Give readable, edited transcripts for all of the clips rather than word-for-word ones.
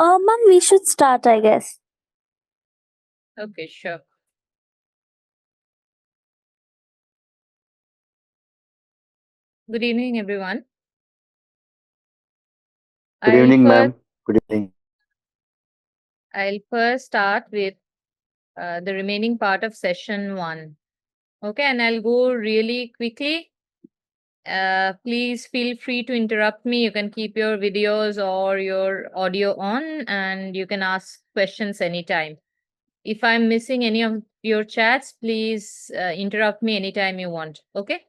Ma'am, we should start, I guess. Okay, sure. Good evening, everyone. Good evening, ma'am. Good evening. I'll first start with the remaining part of session 1. Okay, and I'll go really quickly. Please feel free to interrupt me. You can keep your videos or your audio on and you can ask questions anytime. If I'm missing any of your chats, please interrupt me anytime you want. Okay.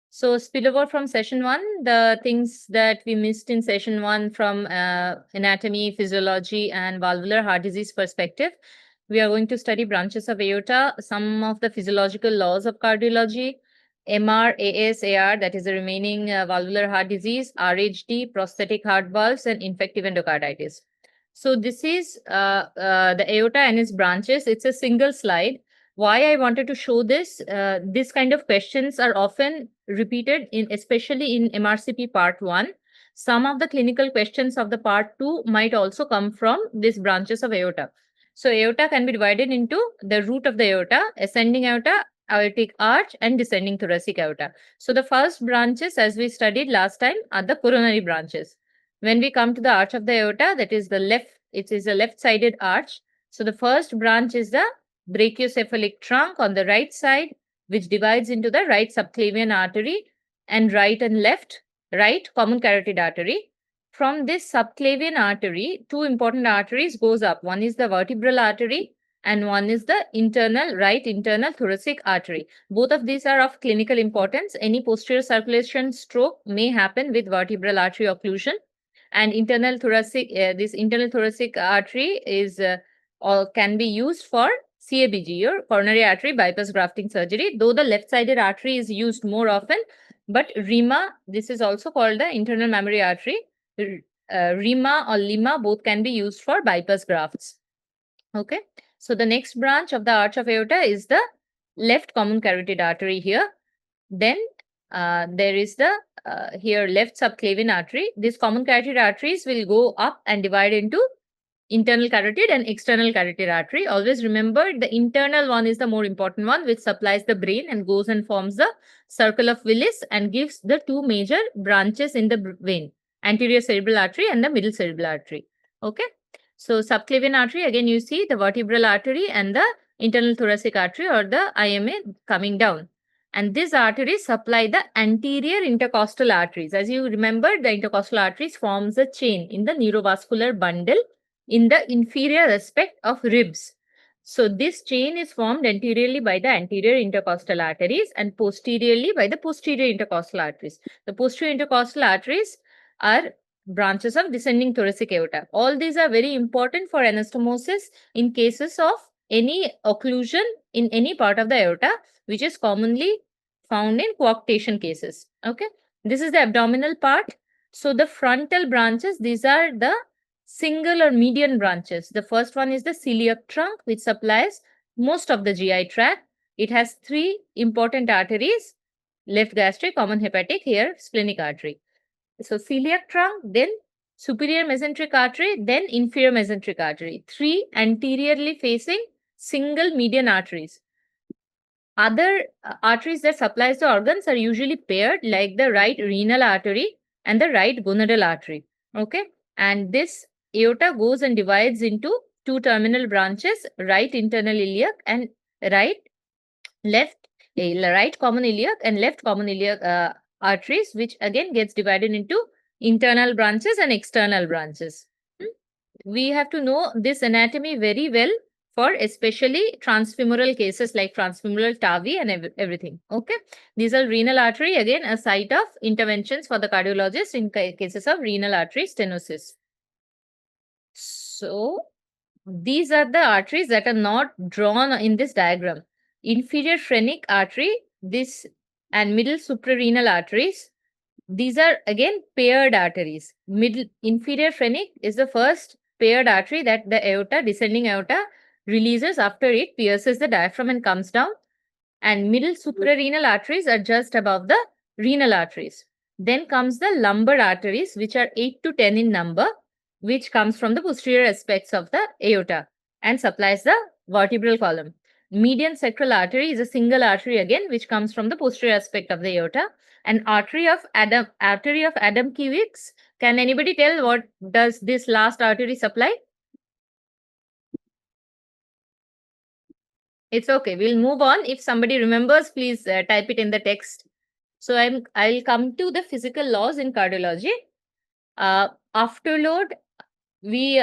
So spillover from session 1, the things that we missed in session 1 from anatomy, physiology, and valvular heart disease perspective. We are going to study branches of aorta, some of the physiological laws of cardiology, MR, AS, AR, that is the remaining valvular heart disease, RHD, prosthetic heart valves, and infective endocarditis. So this is the aorta and its branches. It's a single slide. Why I wanted to show this kind of questions are often repeated especially in MRCP part 1. Some of the clinical questions of the part 2 might also come from these branches of aorta. So aorta can be divided into the root of the aorta, ascending aorta, aortic arch, and descending thoracic aorta. So the first branches, as we studied last time, are the coronary branches. When we come to the arch of the aorta, that is it is a left-sided arch. So the first branch is the brachiocephalic trunk on the right side, which divides into the right subclavian artery and right common carotid artery. From this subclavian artery, two important arteries goes up. One is the vertebral artery and one is the right internal thoracic artery. Both of these are of clinical importance. Any posterior circulation stroke may happen with vertebral artery occlusion, and this internal thoracic artery is or can be used for CABG or coronary artery bypass grafting surgery, though the left-sided artery is used more often. But RIMA, this is also called the internal mammary artery. RIMA or LIMA both can be used for bypass grafts. Okay. So the next branch of the arch of aorta is the left common carotid artery here. Then there is the here left subclavian artery. These common carotid arteries will go up and divide into internal carotid and external carotid artery. Always remember the internal one is the more important one, which supplies the brain and goes and forms the circle of Willis and gives the two major branches in the vein, anterior cerebral artery and the middle cerebral artery. Okay. So subclavian artery, again you see the vertebral artery and the internal thoracic artery or the IMA coming down. And these arteries supply the anterior intercostal arteries. As you remember, the intercostal arteries forms a chain in the neurovascular bundle in the inferior aspect of ribs. So this chain is formed anteriorly by the anterior intercostal arteries and posteriorly by the posterior intercostal arteries. The posterior intercostal arteries are branches of descending thoracic aorta. All these are very important for anastomosis in cases of any occlusion in any part of the aorta, which is commonly found in coarctation cases. Okay, this is the abdominal part. So the frontal branches, these are the single or median branches. The first one is the celiac trunk, which supplies most of the GI tract. It has three important arteries: left gastric, common hepatic, here splenic artery. So celiac trunk, then superior mesenteric artery, then inferior mesenteric artery. Three anteriorly facing single median arteries. Other arteries that supplies the organs are usually paired, like the right renal artery and the right gonadal artery. Okay, and this aorta goes and divides into two terminal branches: right internal iliac and right common iliac and left common iliac arteries, which again gets divided into internal branches and external branches. We have to know this anatomy very well for especially transfemoral cases like transfemoral TAVI and everything. Okay, these are renal artery, again a site of interventions for the cardiologist in cases of renal artery stenosis. So these are the arteries that are not drawn in this diagram: inferior phrenic artery, this and middle suprarenal arteries. These are again paired arteries. Middle inferior phrenic is the first paired artery that the aorta, descending aorta, releases after it pierces the diaphragm and comes down. And middle suprarenal arteries are just above the renal arteries. Then comes the lumbar arteries, which are 8 to 10 in number. which comes from the posterior aspects of the aorta and supplies the vertebral column. Median sacral artery is a single artery again, which comes from the posterior aspect of the aorta. And artery of Adam Kiewicz. Can anybody tell what does this last artery supply? It's okay. We'll move on. If somebody remembers, please type it in the text. So I'll come to the physical laws in cardiology. Afterload, we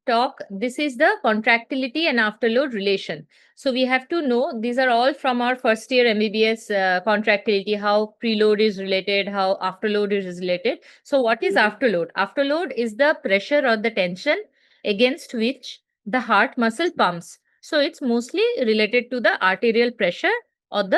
talk, this is the contractility and afterload relation. So we have to know, these are all from our first year MBBS contractility, how preload is related, how afterload is related. So what is afterload? Afterload is the pressure or the tension against which the heart muscle pumps. So it's mostly related to the arterial pressure or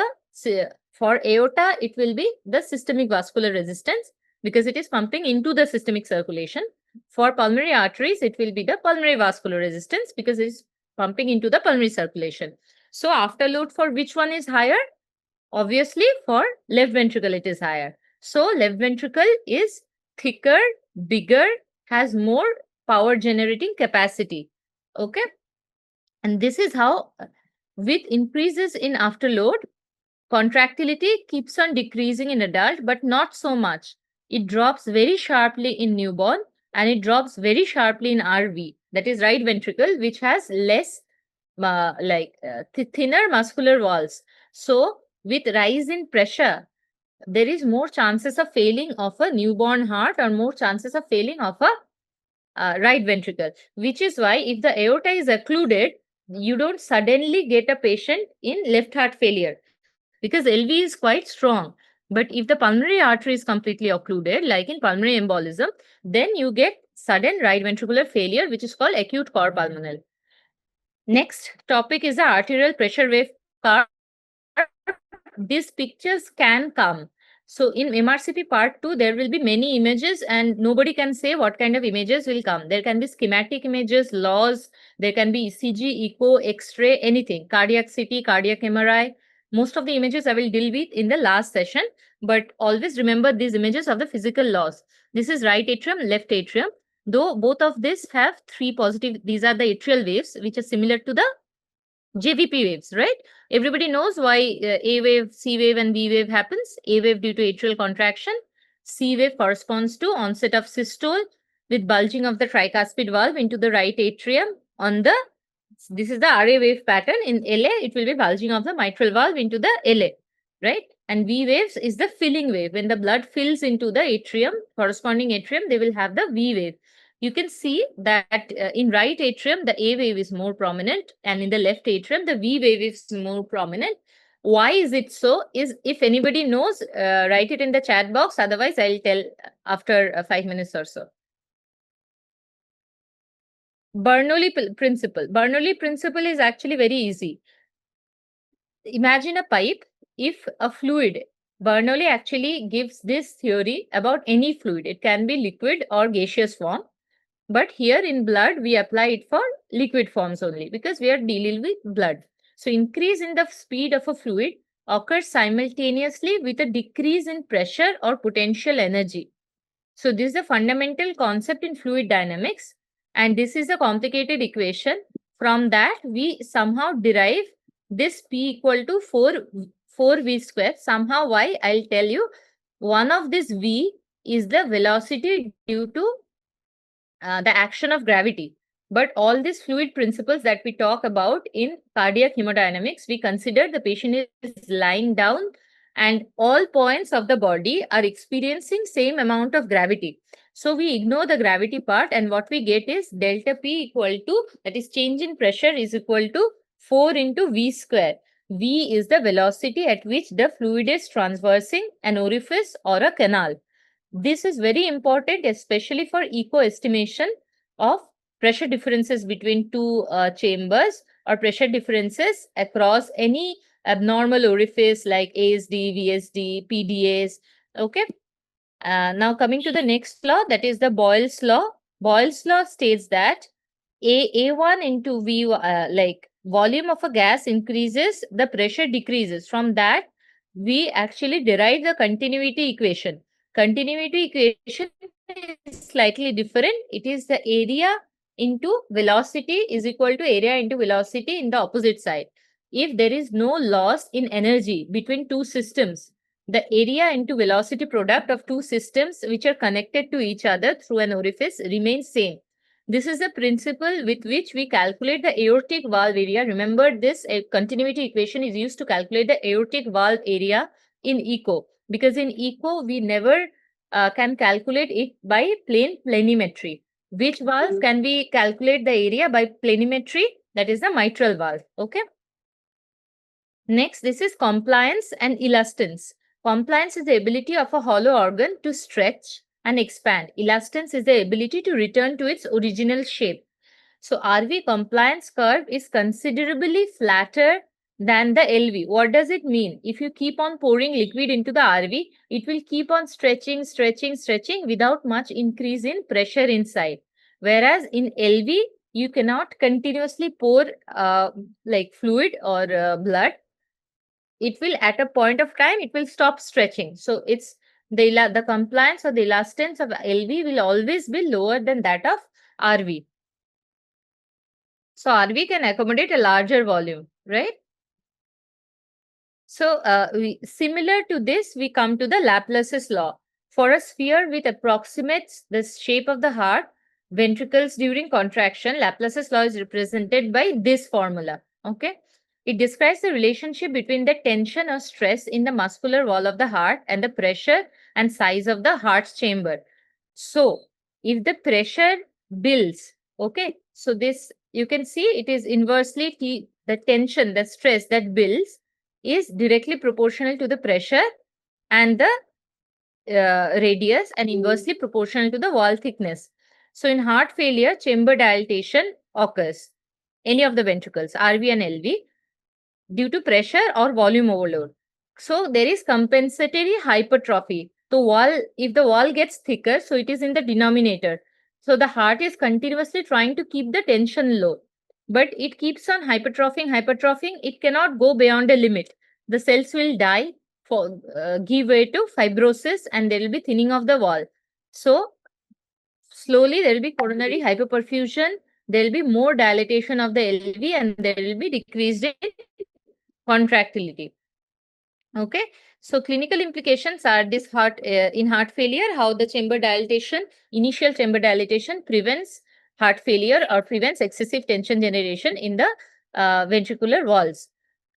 for aorta, it will be the systemic vascular resistance because it is pumping into the systemic circulation. For pulmonary arteries, it will be the pulmonary vascular resistance because it is pumping into the pulmonary circulation. So afterload for which one is higher? Obviously, for left ventricle, it is higher. So left ventricle is thicker, bigger, has more power generating capacity. Okay. And this is how, with increases in afterload, contractility keeps on decreasing in adult, but not so much. It drops very sharply in newborn and it drops very sharply in RV, that is right ventricle, which has less thinner muscular walls. So with rise in pressure, there is more chances of failing of a newborn heart or more chances of failing of a right ventricle, which is why if the aorta is occluded, you don't suddenly get a patient in left heart failure because LV is quite strong. But if the pulmonary artery is completely occluded, like in pulmonary embolism, then you get sudden right ventricular failure, which is called acute cor pulmonale. Next topic is the arterial pressure wave curve. These pictures can come. So in MRCP part 2, there will be many images and nobody can say what kind of images will come. There can be schematic images, laws, there can be ECG, echo, X-ray, anything, cardiac CT, cardiac MRI. Most of the images I will deal with in the last session, but always remember these images of the physical laws. This is right atrium, left atrium. Though both of these have 3 positive, these are the atrial waves, which are similar to the JVP waves, right? Everybody knows why A wave, C wave, and B wave happens. A wave due to atrial contraction. C wave corresponds to onset of systole with bulging of the tricuspid valve into the right atrium. This is the RA wave pattern. In LA, it will be bulging of the mitral valve into the LA, right? And V waves is the filling wave. When the blood fills into the atrium, corresponding atrium, they will have the V wave. You can see that in right atrium, the A wave is more prominent, and in the left atrium, the V wave is more prominent. Why is it so? If anybody knows, write it in the chat box. Otherwise, I'll tell after 5 minutes or so. Bernoulli principle. Bernoulli principle is actually very easy. Imagine a pipe. If a fluid, Bernoulli actually gives this theory about any fluid. It can be liquid or gaseous form. But here in blood, we apply it for liquid forms only because we are dealing with blood. So increase in the speed of a fluid occurs simultaneously with a decrease in pressure or potential energy. So this is a fundamental concept in fluid dynamics. And this is a complicated equation. From that, we somehow derive this P equal to 4V square. Somehow why? I'll tell you. One of this V is the velocity due to the action of gravity. But all these fluid principles that we talk about in cardiac hemodynamics, we consider the patient is lying down and all points of the body are experiencing same amount of gravity. So we ignore the gravity part and what we get is delta P equal to, that is change in pressure is equal to 4 into V square. V is the velocity at which the fluid is traversing an orifice or a canal. This is very important, especially for echo estimation of pressure differences between two chambers or pressure differences across any abnormal orifice like ASD, VSD, PDAs. Okay. Now coming to the next law, that is the Boyle's law. Boyle's law states that A1 into V, like volume of a gas increases, the pressure decreases. From that, we actually derive the continuity equation. Continuity equation is slightly different. It is the area into velocity is equal to area into velocity in the opposite side. If there is no loss in energy between two systems, the area into velocity product of two systems which are connected to each other through an orifice remains same. This is the principle with which we calculate the aortic valve area. Remember this, a continuity equation is used to calculate the aortic valve area in echo, because in echo we never can calculate it by plain planimetry. Which valve can we calculate the area by planimetry? That is the mitral valve. Okay. Next, this is compliance and elastance. Compliance is the ability of a hollow organ to stretch and expand. Elastance is the ability to return to its original shape. So RV compliance curve is considerably flatter than the LV. What does it mean? If you keep on pouring liquid into the RV, it will keep on stretching without much increase in pressure inside. Whereas in LV, you cannot continuously pour like fluid or blood. It will, at a point of time, it will stop stretching. So it's the compliance or the elastance of LV will always be lower than that of RV. So RV can accommodate a larger volume, right? So similar to this, we come to the Laplace's law. For a sphere which approximates the shape of the heart, ventricles during contraction, Laplace's law is represented by this formula. Okay. It describes the relationship between the tension or stress in the muscular wall of the heart and the pressure and size of the heart's chamber. So if the pressure builds, okay, so this you can see it is inversely the tension, the stress that builds is directly proportional to the pressure and the radius and inversely proportional to the wall thickness. So in heart failure, chamber dilatation occurs, any of the ventricles, RV and LV, due to pressure or volume overload. So there is compensatory hypertrophy. The wall, if the wall gets thicker, so it is in the denominator. So the heart is continuously trying to keep the tension low, but it keeps on hypertrophying. It cannot go beyond a limit. The cells will die, for give way to fibrosis, and there will be thinning of the wall. So slowly there will be coronary hyperperfusion. There will be more dilatation of the LV, and there will be decreased in contractility. Okay, so clinical implications are this in heart failure, how the chamber dilatation, initial chamber dilatation prevents heart failure or prevents excessive tension generation in the ventricular walls.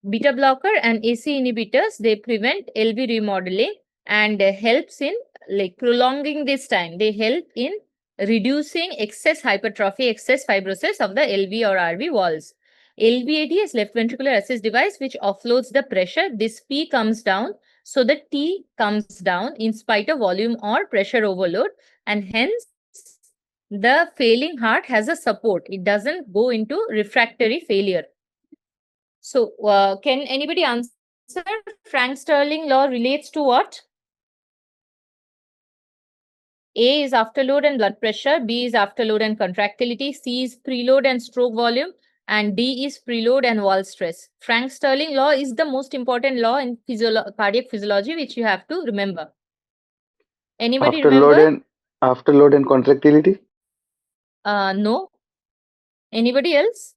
Beta blocker and AC inhibitors, they prevent LV remodeling and helps in like prolonging this time. They help in reducing excess hypertrophy, excess fibrosis of the LV or RV walls. LVAD is left ventricular assist device which offloads the pressure. This P comes down, so the T comes down in spite of volume or pressure overload, and hence the failing heart has a support. It doesn't go into refractory failure. So can anybody answer? Frank-Starling law relates to what? A is afterload and blood pressure, B is afterload and contractility, C is preload and stroke volume, and D is preload and wall stress. Frank-Starling law is the most important law in cardiac physiology, which you have to remember. Anybody remember? Afterload and contractility? No. Anybody else?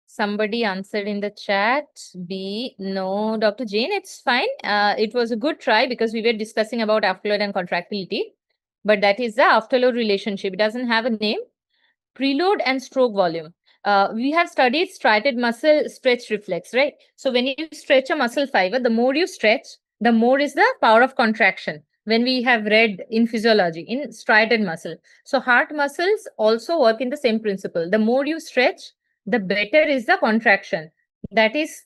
Somebody answered in the chat. B, no. Dr. Jane, it's fine. It was a good try because we were discussing about afterload and contractility. But that is the afterload relationship. It doesn't have a name. Preload and stroke volume. We have studied striated muscle stretch reflex, right? So when you stretch a muscle fiber, the more you stretch, the more is the power of contraction. When we have read in physiology, in striated muscle. So heart muscles also work in the same principle. The more you stretch, the better is the contraction. That is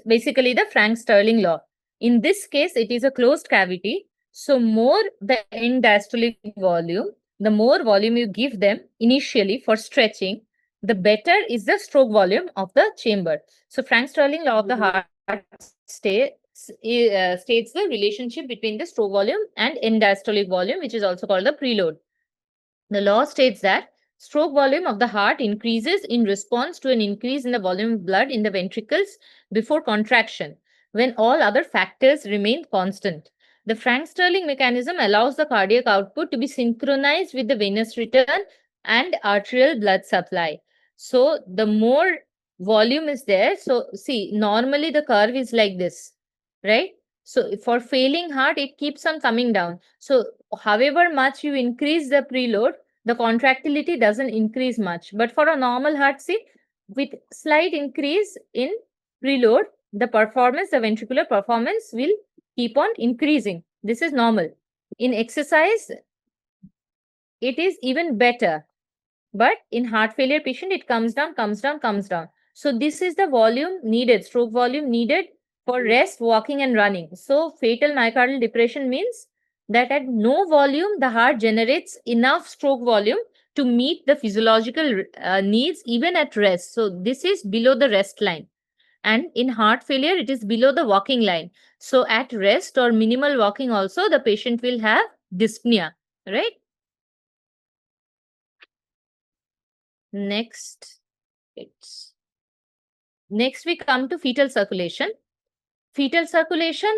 basically the Frank-Starling law. In this case, it is a closed cavity. So more the end diastolic volume, the more volume you give them initially for stretching, the better is the stroke volume of the chamber. So Frank-Starling law of the heart states the relationship between the stroke volume and end diastolic volume, which is also called the preload. The law states that Stroke volume of the heart increases in response to an increase in the volume of blood in the ventricles before contraction, when all other factors remain constant. The Frank-Starling mechanism allows the cardiac output to be synchronized with the venous return and arterial blood supply. So the more volume is there, so see, normally the curve is like this, right? So for failing heart, it keeps on coming down. So however much you increase the preload, the contractility doesn't increase much. But for a normal heart, see, with slight increase in preload, the performance, the ventricular performance will keep on increasing. This is normal. In exercise, it is even better. But in heart failure patient, it comes down, comes down, comes down. So this is the volume needed, stroke volume needed for rest, walking and running. So fatal myocardial depression means that at no volume, the heart generates enough stroke volume to meet the physiological needs even at rest. So this is below the rest line. And in heart failure, it is below the walking line. So at rest or minimal walking also, the patient will have dyspnea, right? Next we come to fetal circulation. Fetal circulation,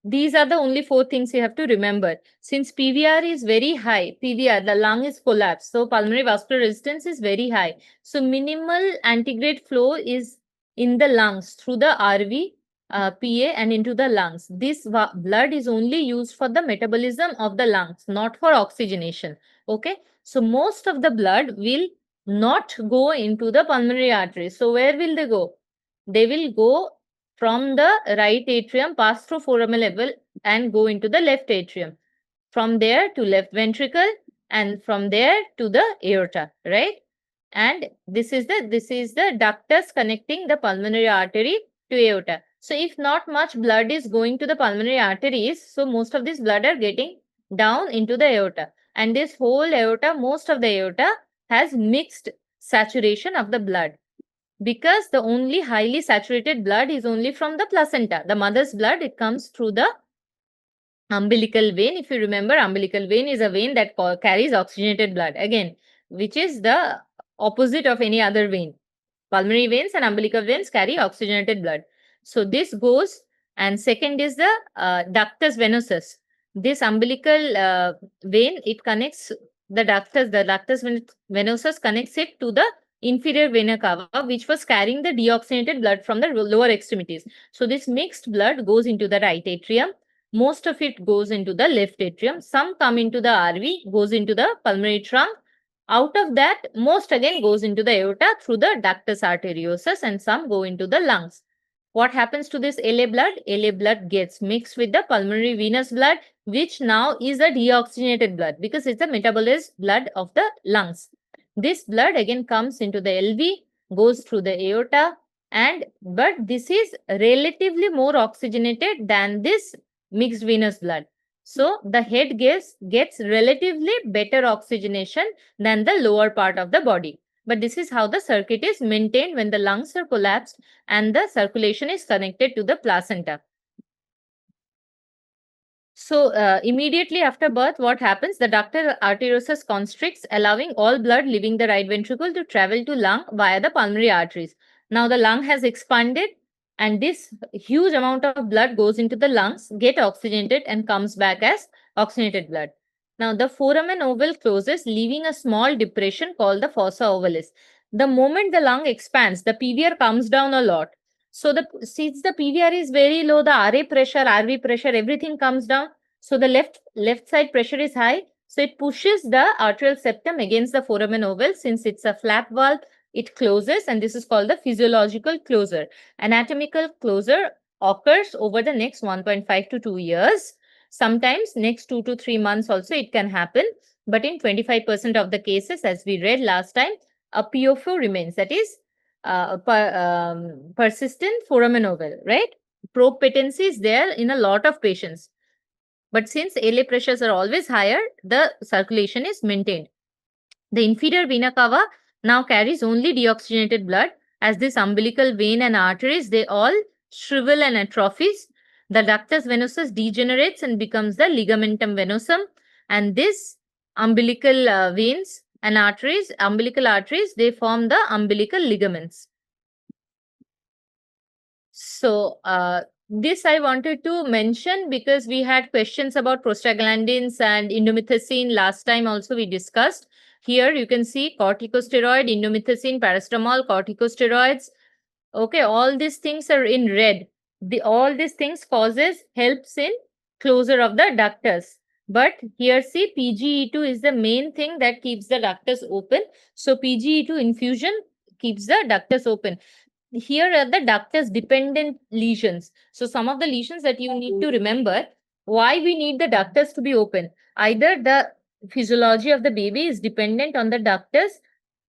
these are the only 4 things you have to remember. Since PVR is very high, PVR, the lung is collapsed, so pulmonary vascular resistance is very high. So minimal antegrade flow is in the lungs through the RV, PA and into the lungs. This blood is only used for the metabolism of the lungs, not for oxygenation. Okay, so most of the blood will not go into the pulmonary arteries. So where will they go? They will go from the right atrium, pass through foramen level and go into the left atrium. From there to left ventricle and from there to the aorta, right? And this is the ductus connecting the pulmonary artery to aorta. So if not much blood is going to the pulmonary arteries, so most of this blood are getting down into the aorta. And this whole aorta, most of the aorta has mixed saturation of the blood, because the only highly saturated blood is only from the placenta. The mother's blood, it comes through the umbilical vein. If you remember, umbilical vein is a vein that carries oxygenated blood, again, which is the opposite of any other vein. Pulmonary veins and umbilical veins carry oxygenated blood. So this goes, and second is the ductus venosus. This umbilical vein, it connects the ductus venosus connects it to the inferior vena cava, which was carrying the deoxygenated blood from the lower extremities. So this mixed blood goes into the right atrium. Most of it goes into the left atrium. Some come into the RV, goes into the pulmonary trunk. Out of that, most again goes into the aorta through the ductus arteriosus, and some go into the lungs. What happens to this LA blood? LA blood gets mixed with the pulmonary venous blood, which now is a deoxygenated blood because it's the metabolized blood of the lungs. This blood again comes into the LV, goes through the aorta, but this is relatively more oxygenated than this mixed venous blood. So the head gets relatively better oxygenation than the lower part of the body. But this is how the circuit is maintained when the lungs are collapsed and the circulation is connected to the placenta. So immediately after birth, what happens? The ductus arteriosus constricts, allowing all blood leaving the right ventricle to travel to lung via the pulmonary arteries. Now the lung has expanded, and this huge amount of blood goes into the lungs, get oxygenated and comes back as oxygenated blood. Now the foramen oval closes, leaving a small depression called the fossa ovalis. The moment the lung expands, the PVR comes down a lot. So since the PVR is very low, the RA pressure, RV pressure, everything comes down. So the left side pressure is high. So it pushes the arterial septum against the foramen oval. Since it's a flap valve, it closes, and this is called the physiological closure. Anatomical closure occurs over the next 1.5 to 2 years. Sometimes next 2 to 3 months also it can happen. But in 25% of the cases, as we read last time, a POFO remains. That is persistent foramen oval, right? Probe patency is there in a lot of patients. But since LA pressures are always higher, the circulation is maintained. The inferior vena cava now carries only deoxygenated blood, as this umbilical vein and arteries, they all shrivel and atrophies. The ductus venosus degenerates and becomes the ligamentum venosum, and this umbilical veins and arteries, umbilical arteries, they form the umbilical ligaments. So this I wanted to mention because we had questions about prostaglandins and indomethacin last time also we discussed. Here you can see corticosteroid, indomethacin, paracetamol, corticosteroids. Okay, all these things are in red. All these things helps in closure of the ductus. But here see PGE2 is the main thing that keeps the ductus open. So PGE2 infusion keeps the ductus open. Here are the ductus dependent lesions. So some of the lesions that you need to remember why we need the ductus to be open. Either the physiology of the baby is dependent on the ductus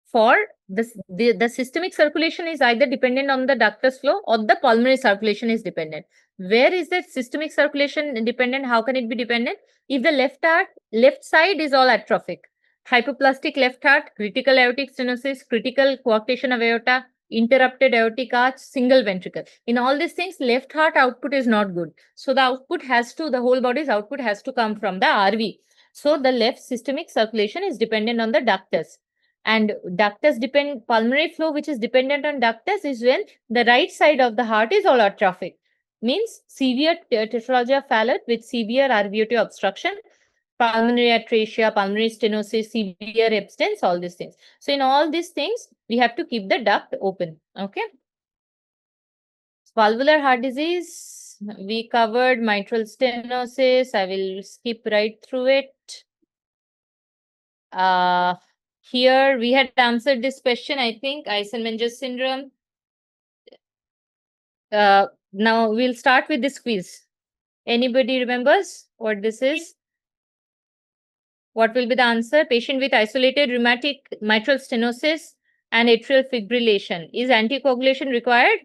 for the systemic circulation is either dependent on the ductus flow or the pulmonary circulation is dependent. Where is the systemic circulation dependent? How can it be dependent? If the left side is all atrophic, hypoplastic left heart, critical aortic stenosis, critical coarctation of aorta, interrupted aortic arch, single ventricle. In all these things, left heart output is not good. So the whole body's output has to come from the RV. So the left systemic circulation is dependent on the ductus. And pulmonary flow, which is dependent on ductus, is when the right side of the heart is all atrophic. Means severe tetralogy of Fallot with severe RVOT obstruction, pulmonary atresia, pulmonary stenosis, severe abstinence, all these things. So in all these things, we have to keep the duct open. Okay. Valvular heart disease, we covered mitral stenosis. I will skip right through it. Here we had answered this question, I think, Eisenmenger syndrome. Now we'll start with this quiz. Anybody remembers what this is? What will be the answer? Patient with isolated rheumatic mitral stenosis and atrial fibrillation. Is anticoagulation required?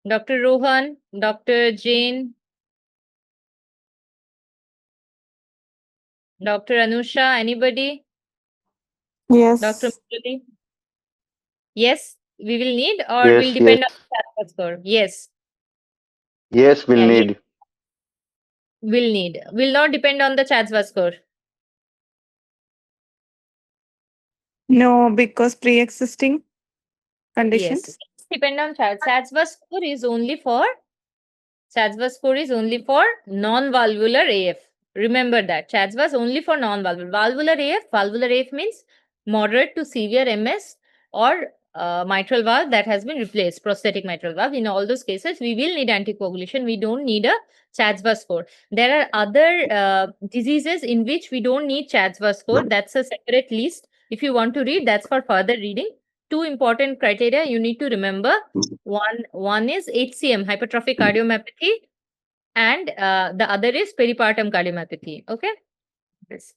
Dr. Rohan, Dr. Jain, Dr. Anusha, anybody? Yes. Dr. Murali? Yes, we will need or Yes, will depend yes. on the CHADS score? Yes. Yes, we'll Yeah, need. will need. Will not depend on the CHADS score. No, because pre-existing Yes. conditions. Depend on CHADS. CHADS score is only for non-valvular AF. Remember that. CHADS was only for non-valvular. Valvular AF means moderate to severe MS or mitral valve that has been replaced, prosthetic mitral valve. In all those cases, we will need anticoagulation. We don't need a CHADS score. There are other diseases in which we don't need CHADS score. That's a separate list. If you want to read, that's for further reading. Two important criteria you need to remember. One is HCM, hypertrophic cardiomyopathy, and the other is peripartum cardiomyopathy. Okay. Yes.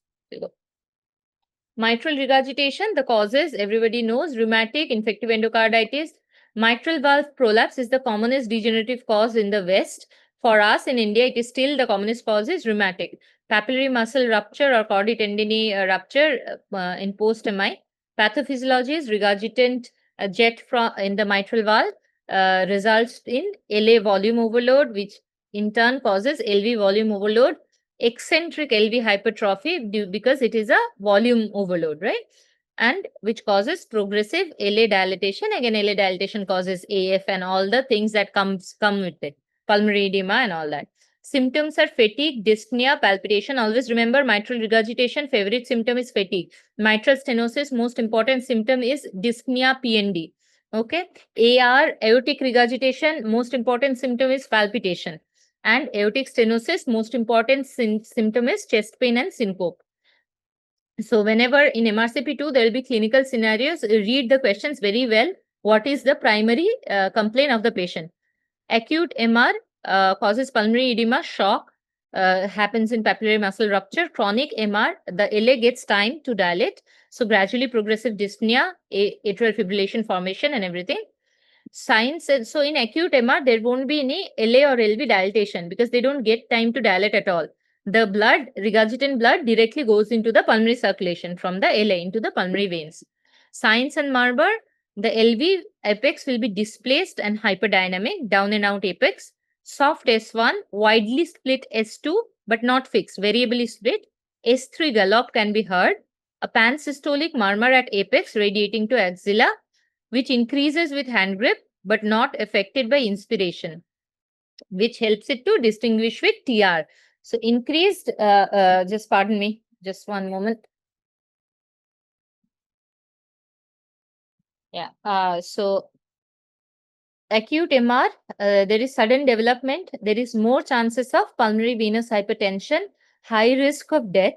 Mitral regurgitation, the causes everybody knows: rheumatic, infective endocarditis. Mitral valve prolapse is the commonest degenerative cause in the West. For us in India, it is still the commonest cause is rheumatic. Papillary muscle rupture or chordae tendineae rupture in post-MI. Pathophysiology is regurgitant jet from in the mitral valve results in LA volume overload, which in turn causes LV volume overload. Eccentric LV hypertrophy because it is a volume overload, right? And which causes progressive LA dilatation. Again, LA dilatation causes AF and all the things that come with it, pulmonary edema and all that. Symptoms are fatigue, dyspnea, palpitation. Always remember mitral regurgitation, favorite symptom is fatigue. Mitral stenosis, most important symptom is dyspnea, PND. Okay. AR, aortic regurgitation, most important symptom is palpitation. And aortic stenosis, most important symptom is chest pain and syncope. So whenever in MRCP2, there will be clinical scenarios, read the questions very well. What is the primary complaint of the patient? Acute MR causes pulmonary edema, shock, happens in papillary muscle rupture. Chronic MR, the LA gets time to dilate. So gradually progressive dyspnea, atrial fibrillation formation and everything. Signs, so in acute MR, there won't be any LA or LV dilatation because they don't get time to dilate at all. The blood, regurgitant blood, directly goes into the pulmonary circulation from the LA into the pulmonary veins. Signs and Marber, the LV apex will be displaced and hyperdynamic, down and out apex. Soft S1, widely split S2, but not fixed, variably split. S3 gallop can be heard. A pansystolic murmur at apex radiating to axilla, which increases with hand grip but not affected by inspiration, which helps it to distinguish with TR. So increased, just pardon me, just one moment. Yeah, so acute MR, there is sudden development, there is more chances of pulmonary venous hypertension, high risk of death.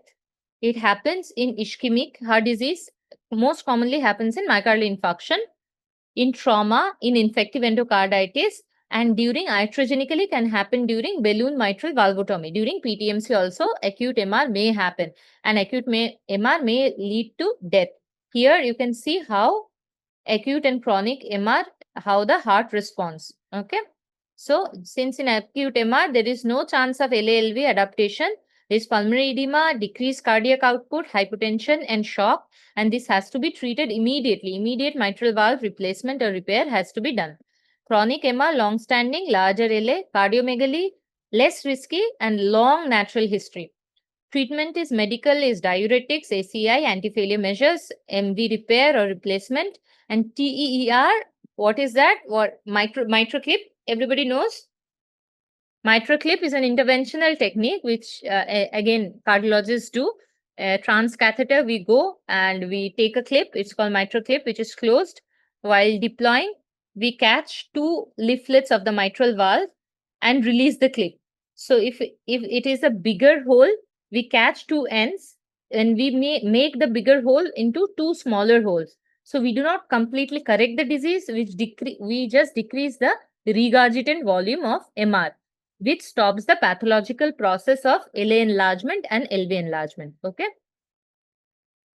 It happens in ischemic heart disease, most commonly happens in myocardial infarction, in trauma, in infective endocarditis, and during iatrogenically can happen during balloon mitral valvotomy. During PTMC also, acute MR may happen, and acute MR may lead to death. Here you can see how acute and chronic MR, how the heart responds. Okay. So since in acute MR, there is no chance of LALV adaptation, there is pulmonary edema, decreased cardiac output, hypotension, and shock, and this has to be treated immediately. Immediate mitral valve replacement or repair has to be done. Chronic MR, long-standing, larger LA, cardiomegaly, less risky, and long natural history. Treatment is medical, is diuretics, ACI, anti-failure measures, MV repair or replacement, and TEER. What is that? What mitral clip? Everybody knows. Mitral clip is an interventional technique which again cardiologists do. Transcatheter, we go and we take a clip. It's called mitral clip, which is closed. While deploying, we catch two leaflets of the mitral valve and release the clip. So if it is a bigger hole, we catch two ends and we may make the bigger hole into two smaller holes. So we do not completely correct the disease, we just decrease the regurgitant volume of MR, which stops the pathological process of LA enlargement and LV enlargement. Okay.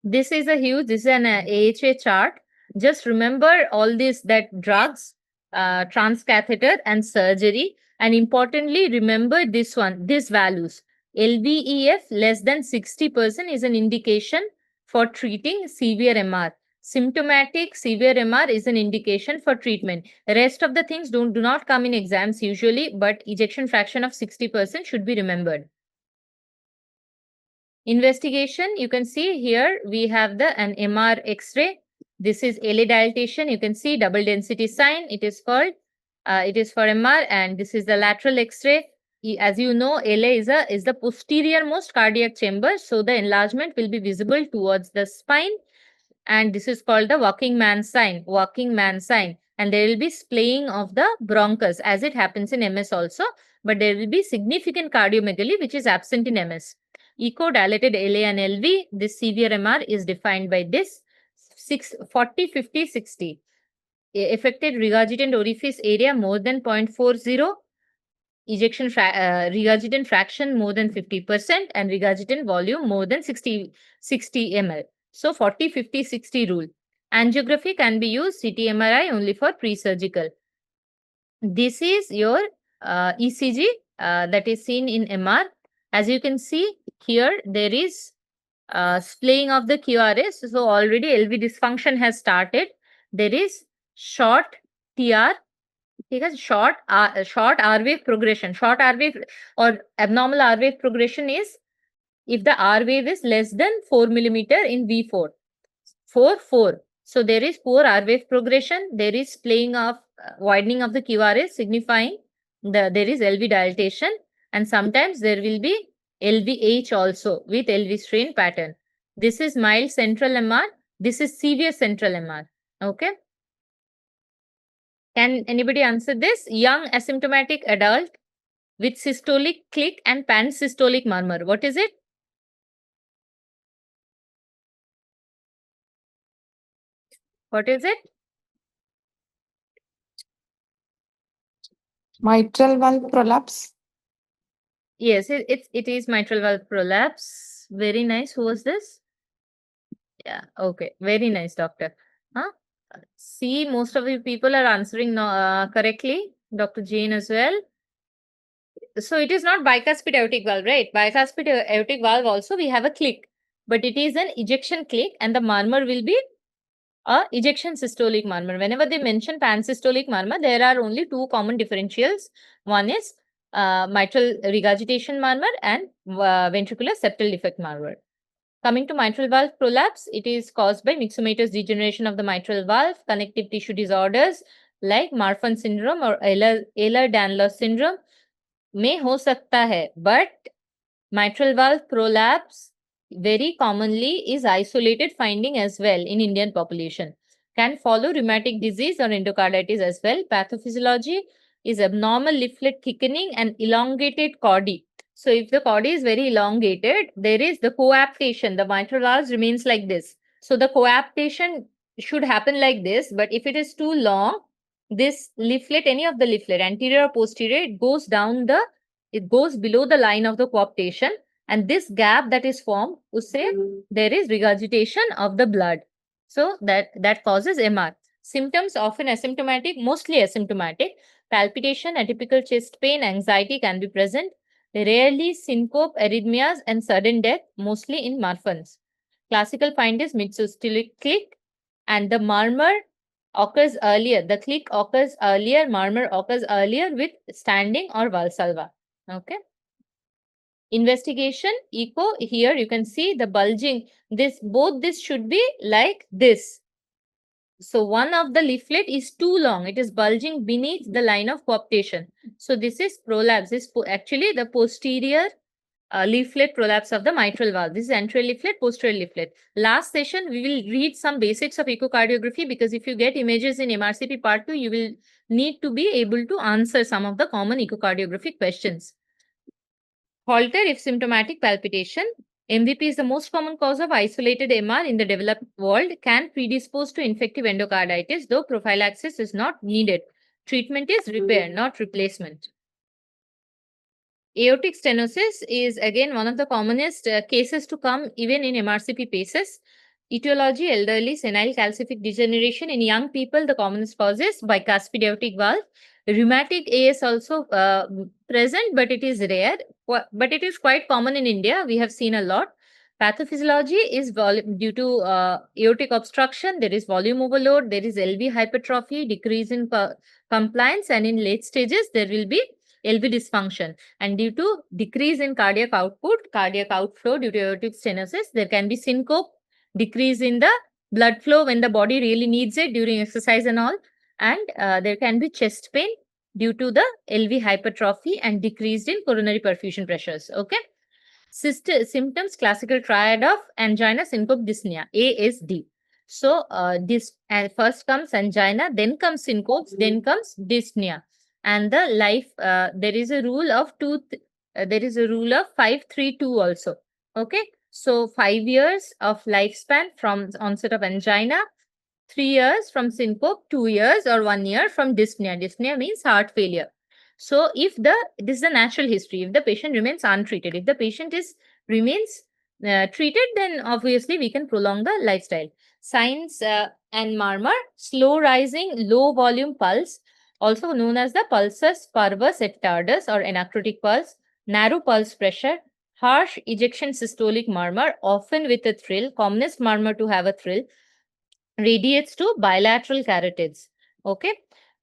This is an AHA chart. Just remember all this, that drugs, transcatheter and surgery. And importantly, remember this one, these values. LVEF less than 60% is an indication for treating severe MR. Symptomatic severe MR is an indication for treatment. The rest of the things do not come in exams usually, but ejection fraction of 60% should be remembered. Investigation, you can see here we have an MR X-ray. This is LA dilatation. You can see double density sign. It is called. It is for MR, and this is the lateral X-ray. As you know, LA is the posterior most cardiac chamber, so the enlargement will be visible towards the spine. And this is called the walking man sign. Walking man sign, and there will be splaying of the bronchus as it happens in MS also, but there will be significant cardiomegaly which is absent in MS. Echo dilated LA and LV. This severe MR is defined by this 40, 50, 60. Affected regurgitant orifice area more than 0.40. Ejection regurgitant fraction more than 50%, and regurgitant volume more than 60 ml. So 40, 50, 60 rule. Angiography can be used, CT MRI only for pre-surgical. This is your ECG that is seen in MR. As you can see here, there is splaying of the QRS. So already LV dysfunction has started. There is short TR, short R wave progression. Short R wave or abnormal R wave progression is if the R wave is less than 4 millimeter in V4. 4. So there is poor R wave progression. There is splaying of widening of the QRS, signifying there is LV dilatation, and sometimes there will be LVH also with LV strain pattern. This is mild central MR. This is severe central MR. Okay. Can anybody answer this? Young asymptomatic adult with systolic click and pansystolic murmur. What is it? What is it? Mitral valve prolapse. Yes, it is mitral valve prolapse. Very nice. Who was this? Yeah. Okay. Very nice, doctor. Huh? See, most of you people are answering correctly. Dr. Jane as well. So it is not bicuspid aortic valve, right? Bicuspid aortic valve also we have a click, but it is an ejection click, and the murmur will be a ejection systolic murmur. Whenever they mention pansystolic murmur, there are only two common differentials. One is mitral regurgitation murmur and ventricular septal defect murmur. Coming to mitral valve prolapse, it is caused by myxomatous degeneration of the mitral valve, connective tissue disorders like Marfan syndrome or Ehlers-Danlos syndrome में हो सकता है, but mitral valve prolapse very commonly is isolated finding as well in Indian population. Can follow rheumatic disease or endocarditis as well. Pathophysiology is abnormal leaflet thickening and elongated chordae. So if the chordae is very elongated, there is the coaptation. The mitral valves remains like this. So the coaptation should happen like this, but if it is too long, this leaflet, any of the leaflet, anterior or posterior, it goes below the line of the coaptation, and this gap that is formed, there is regurgitation of the blood. So that causes MR. Symptoms often asymptomatic, mostly asymptomatic. Palpitation, atypical chest pain, anxiety can be present. Rarely syncope, arrhythmias, and sudden death, mostly in Marfan's. Classical find is mid-systolic click, and the murmur occurs earlier. The click occurs earlier, murmur occurs earlier with standing or Valsalva. Okay. Investigation, echo, here you can see the bulging. Both this should be like this. So one of the leaflet is too long. It is bulging beneath the line of coaptation. So this is prolapse. This is actually the posterior leaflet prolapse of the mitral valve. This is anterior leaflet, posterior leaflet. Last session, we will read some basics of echocardiography, because if you get images in MRCP part 2, you will need to be able to answer some of the common echocardiography questions. Halter if symptomatic palpitation. MVP is the most common cause of isolated MR in the developed world, can predispose to infective endocarditis, though prophylaxis is not needed. Treatment is repair, not replacement. Aortic stenosis is again one of the commonest cases to come even in MRCP cases. Etiology, elderly, senile calcific degeneration in young people, the commonest causes bicuspid aortic valve. Rheumatic AS also present, but it is rare. But it is quite common in India. We have seen a lot. Pathophysiology is due to aortic obstruction. There is volume overload. There is LV hypertrophy, decrease in compliance, and in late stages there will be LV dysfunction. And due to decrease in cardiac output, cardiac outflow due to aortic stenosis, there can be syncope, decrease in the blood flow when the body really needs it during exercise and all. And there can be chest pain due to the LV hypertrophy and decreased in coronary perfusion pressures. Okay. Symptoms, classical triad of angina, syncope, dyspnea, ASD. So this first comes angina, then comes syncopes, then comes dyspnea. And the there is a rule of 5-3-2 also. Okay. So 5 years of lifespan from onset of angina, 3 years from syncope, 2 years or 1 year from dyspnea. Dyspnea means heart failure. So if this is the natural history, if the patient remains untreated, if the patient remains treated, then obviously we can prolong the lifestyle. Signs and murmur, slow rising, low volume pulse, also known as the pulsus parvus et tardus or anacrotic pulse, narrow pulse pressure, harsh ejection systolic murmur, often with a thrill, commonest murmur to have a thrill, radiates to bilateral carotids. Okay.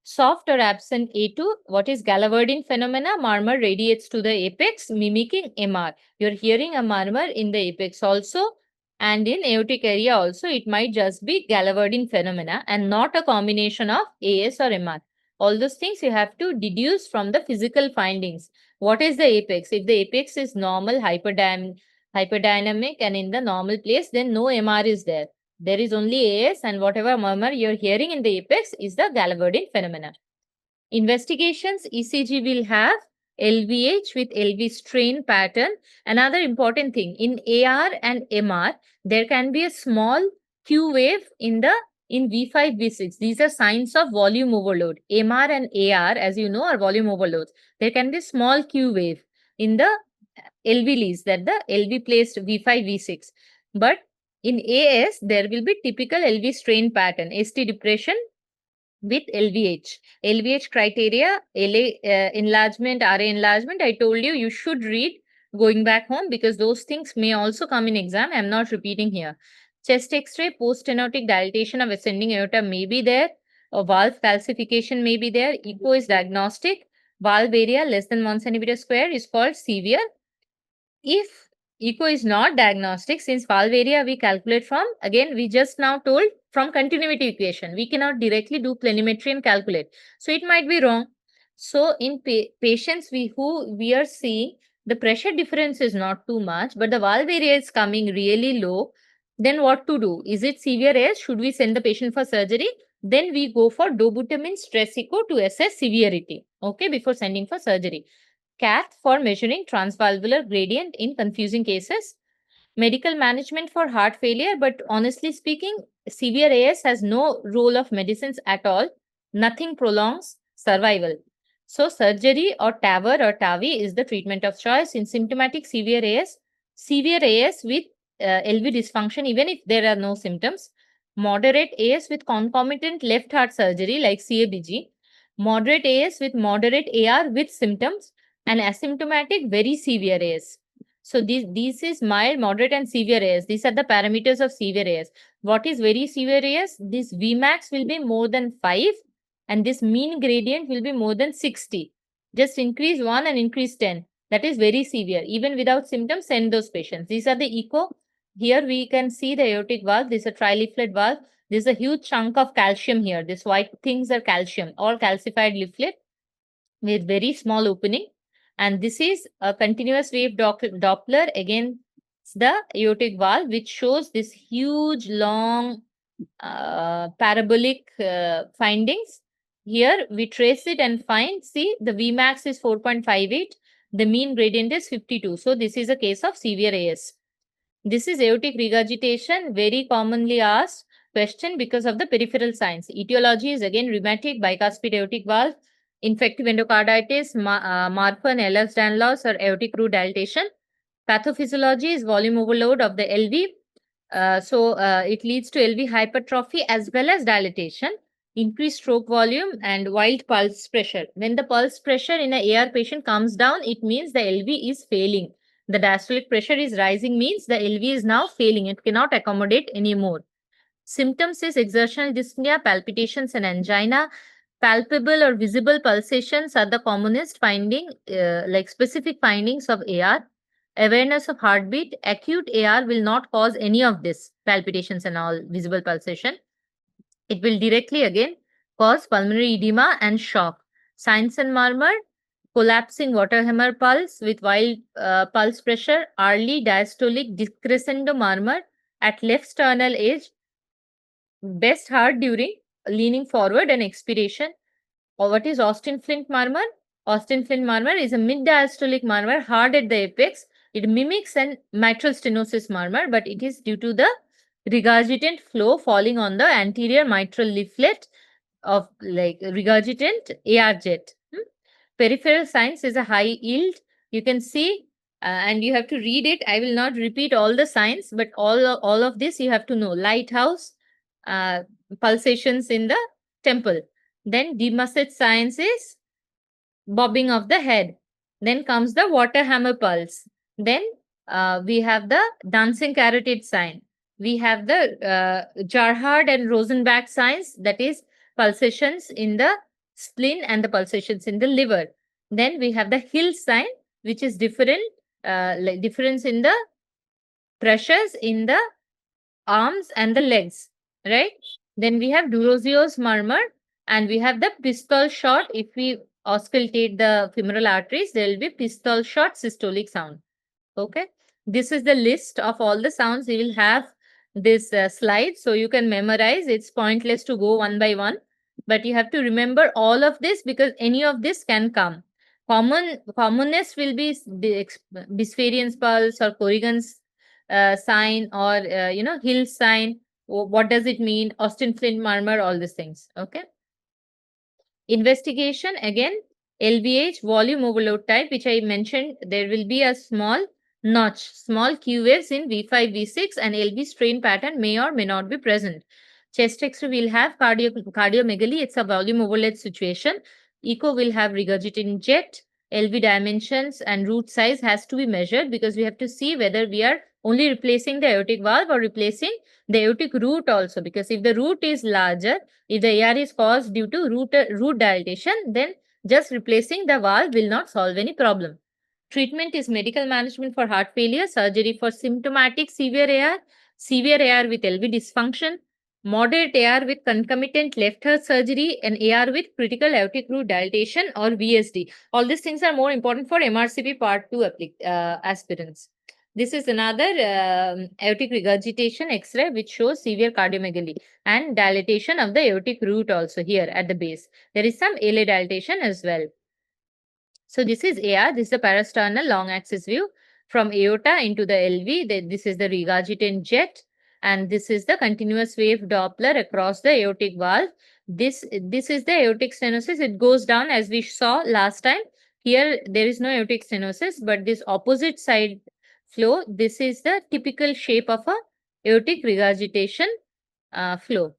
Soft or absent A2, what is Gallaverdine phenomena? Murmur radiates to the apex, mimicking MR. You're hearing a murmur in the apex also, and in aortic area also, it might just be Gallaverdine phenomena and not a combination of AS or MR. All those things you have to deduce from the physical findings. What is the apex? If the apex is normal, hyperdynamic and in the normal place, then no MR is there. There is only AS, and whatever murmur you're hearing in the apex is the Gallaverdine phenomena. Investigations, ECG will have LVH with LV strain pattern. Another important thing, in AR and MR, there can be a small Q wave in V5, V6. These are signs of volume overload. MR and AR, as you know, are volume overloads. There can be small Q wave in the LV leads, that the LV placed V5, V6. But in AS, there will be typical LV strain pattern, ST depression with LVH. LVH criteria, LA enlargement, RA enlargement, I told you, you should read going back home, because those things may also come in exam. I'm not repeating here. Chest X-ray, post-stenotic dilatation of ascending aorta may be there, or valve calcification may be there. Echo is diagnostic. valve area less than 1 centimeter square is called severe. If echo is not diagnostic, since valve area we calculate from, again, we just now told from continuity equation, we cannot directly do planimetry and calculate. So it might be wrong. So in patients who we are seeing the pressure difference is not too much, but the valve area is coming really low, then what to do? Is it severe AS? Should we send the patient for surgery? Then we go for dobutamine stress echo to assess severity, okay, before sending for surgery. Cath for measuring transvalvular gradient in confusing cases. Medical management for heart failure, but honestly speaking, severe AS has no role of medicines at all. Nothing prolongs survival. So surgery or TAVR or TAVI is the treatment of choice in symptomatic severe AS with LV dysfunction, even if there are no symptoms. Moderate AS with concomitant left heart surgery like CABG. Moderate AS with moderate AR with symptoms, and asymptomatic very severe AS. So this is mild, moderate, and severe AS. These are the parameters of severe AS. What is very severe AS? This Vmax will be more than 5 and this mean gradient will be more than 60. Just increase 1 and increase 10. That is very severe. Even without symptoms, send those patients. These are the echo. Here we can see the aortic valve. This is a trileaflet valve. This is a huge chunk of calcium here. These white things are calcium, all calcified leaflet with very small opening. And this is a continuous wave Doppler against the aortic valve, which shows this huge, long, parabolic findings. Here we trace it and find, see, the Vmax is 4.58. The mean gradient is 52. So this is a case of severe AS. This is aortic regurgitation, very commonly asked question because of the peripheral signs. Etiology is again rheumatic, bicuspid aortic valve, infective endocarditis, Marfan, Ehlers-Danlos, or aortic root dilatation. Pathophysiology is volume overload of the LV. It leads to LV hypertrophy as well as dilatation, increased stroke volume, and wild pulse pressure. When the pulse pressure in an AR patient comes down, it means the LV is failing. The diastolic pressure is rising means the LV is now failing. It cannot accommodate anymore. Symptoms is exertional dyspnea, palpitations, and angina. Palpable or visible pulsations are the commonest finding, like specific findings of AR. Awareness of heartbeat. Acute AR will not cause any of this, palpitations and all visible pulsation. It will directly again cause pulmonary edema and shock. Signs and murmur. Collapsing water hammer pulse with wild pulse pressure, early diastolic decrescendo murmur at left sternal edge, best heard during leaning forward and expiration. Or what is Austin Flint murmur? Austin Flint murmur is a mid-diastolic murmur, hard at the apex. It mimics an mitral stenosis murmur, but it is due to the regurgitant flow falling on the anterior mitral leaflet of like regurgitant AR jet. Peripheral signs is a high yield. You can see, and you have to read it. I will not repeat all the signs, but all of this you have to know. Lighthouse, pulsations in the temple. Then demusset signs is bobbing of the head. Then comes the water hammer pulse. Then we have the dancing carotid sign. We have the Gerhard and Rosenbach signs, that is pulsations in the spleen and the pulsations in the liver. Then we have the Hill sign, which is different, like difference in the pressures in the arms and the legs, right? Then we have Durozio's murmur, and we have the pistol shot. If we auscultate the femoral arteries, there will be pistol shot systolic sound. Okay, this is the list of all the sounds. We will have this slide, so you can memorize. It's pointless to go one by one, but you have to remember all of this because any of this can come. Commonness will be the Bispherian's pulse or Corrigan's sign, or Hill sign. What does it mean? Austin Flint murmur, all these things. Okay. Investigation, again, LVH volume overload type, which I mentioned. There will be a small notch, small Q waves in V5, V6, and LV strain pattern may or may not be present. Chest X-ray will have cardiomegaly. It's a volume overload situation. Echo will have regurgitating jet. LV dimensions and root size has to be measured because we have to see whether we are only replacing the aortic valve or replacing the aortic root also. Because if the root is larger, if the AR is caused due to root dilatation, then Just replacing the valve will not solve any problem. Treatment is medical management for heart failure, surgery for symptomatic severe AR with LV dysfunction, moderate AR with concomitant left heart surgery, and AR with critical aortic root dilatation or VSD. All these things are more important for MRCP Part 2 aspirants. This is another aortic regurgitation X-ray which shows severe cardiomegaly and dilatation of the aortic root also here at the base. There is some ALA dilatation as well. So this is AR, this is the parasternal long axis view from aorta into the LV. This is the regurgitant jet, and this is the continuous wave Doppler across the aortic valve. This is the aortic stenosis. It goes down as we saw last time. Here there is no aortic stenosis, but this opposite side flow, this is the typical shape of a aortic regurgitation flow.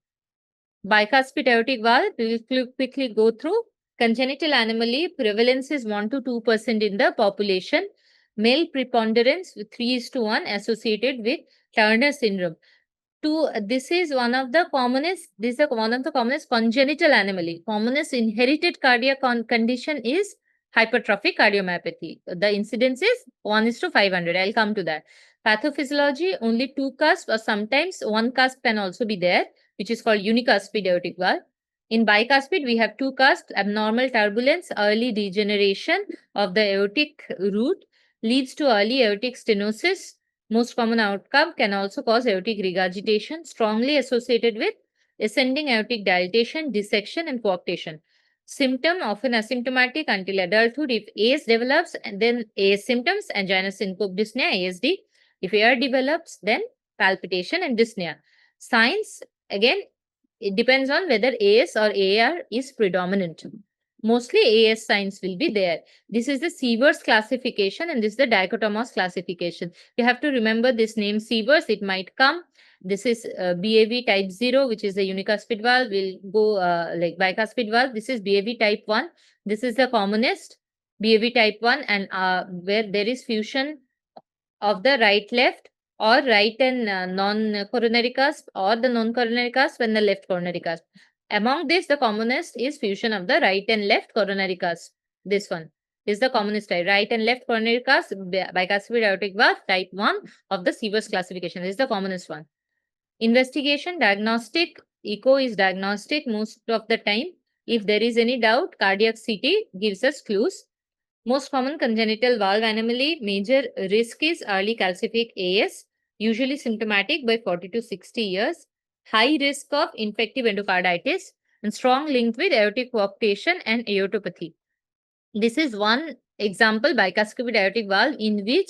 Bicuspid aortic valve, we will quickly go through. Congenital anomaly prevalence is 1 to 2% in the population. Male preponderance with 3:1 associated with Turner syndrome. This is one of the commonest. This is one of the commonest congenital anomaly. Commonest inherited cardiac condition is hypertrophic cardiomyopathy. The incidence is 1:500. I'll come to that. Pathophysiology, only 2 cusp or sometimes 1 cusp can also be there, which is called unicuspid aortic valve. In bicuspid, we have 2 cusps, abnormal turbulence, early degeneration of the aortic root leads to early aortic stenosis. Most common outcome can also cause aortic regurgitation, strongly associated with ascending aortic dilatation, dissection, and coarctation. Symptom often asymptomatic until adulthood. If AS develops, and then AS symptoms, angina syncope dyspnea, ASD. If AR develops, then palpitation and dyspnea. Signs, again, it depends on whether AS or AR is predominant. Mostly AS signs will be there. This is the Sievers classification and this is the dichotomous classification. You have to remember this name Sievers, it might come. This is BAV type 0, which is the unicuspid valve. We'll go like bicuspid valve. This is BAV type 1. This is the commonest, BAV type 1, and where there is fusion of the right-left or right and non-coronary cusp or the non-coronary cusp and the left coronary cusp. Among this, the commonest is fusion of the right and left coronary cusp. This one is the commonest type. Right and left coronary cusp, bicuspid aortic valve, type 1 of the Sievers classification. This is the commonest one. Investigation, diagnostic, echo is diagnostic most of the time. If there is any doubt, cardiac CT gives us clues. Most common congenital valve anomaly, major risk is early calcific AS, usually symptomatic by 40 to 60 years. High risk of infective endocarditis and strong link with aortic coarctation and aortopathy. This is one example, bicuspid aortic valve, in which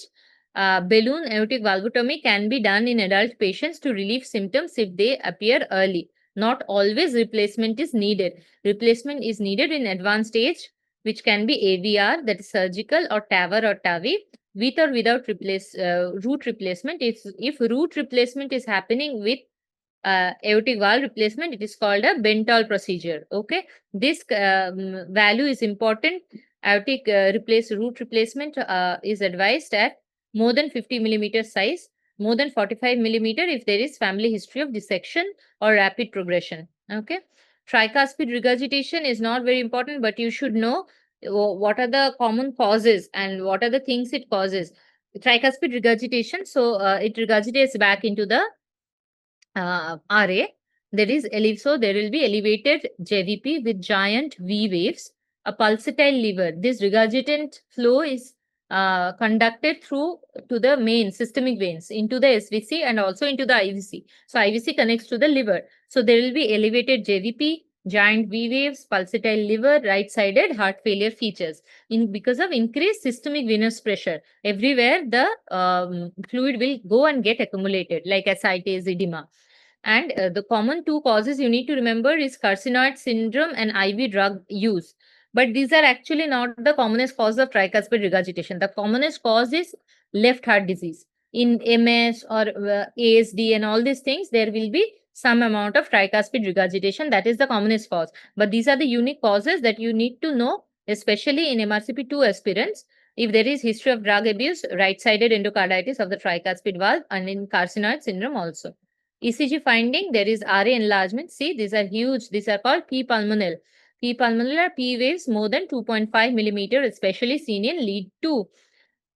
balloon aortic valvotomy can be done in adult patients to relieve symptoms if they appear early. Not always replacement is needed. Replacement is needed in advanced age, which can be AVR, that is surgical, or TAVR or TAVI, with or without root replacement. If root replacement is happening with aortic valve replacement, it is called a Bentall procedure. Okay, this value is important. Aortic root replacement is advised at more than 50 millimeter size, more than 45 millimeter if there is family history of dissection or rapid progression. Okay. Tricuspid regurgitation is not very important, but you should know what are the common causes and what are the things it causes. Tricuspid regurgitation, so it regurgitates back into the RA. So there will be elevated JVP with giant V waves, a pulsatile liver. This regurgitant flow is conducted through to the main systemic veins into the SVC and also into the IVC. So IVC connects to the liver. So there will be elevated JVP, giant V waves, pulsatile liver, right-sided heart failure features. Because of increased systemic venous pressure, everywhere the fluid will go and get accumulated, like ascites, edema. And the common 2 causes you need to remember is carcinoid syndrome and IV drug use. But these are actually not the commonest cause of tricuspid regurgitation. The commonest cause is left heart disease. In MS or ASD and all these things, there will be some amount of tricuspid regurgitation. That is the commonest cause. But these are the unique causes that you need to know, especially in MRCP2 aspirants. If there is history of drug abuse, right-sided endocarditis of the tricuspid valve, and in carcinoid syndrome also. ECG finding, there is RA enlargement. See, these are huge. These are called P pulmonale. P pulmonar, P waves more than 2.5 millimeter, especially seen in lead 2.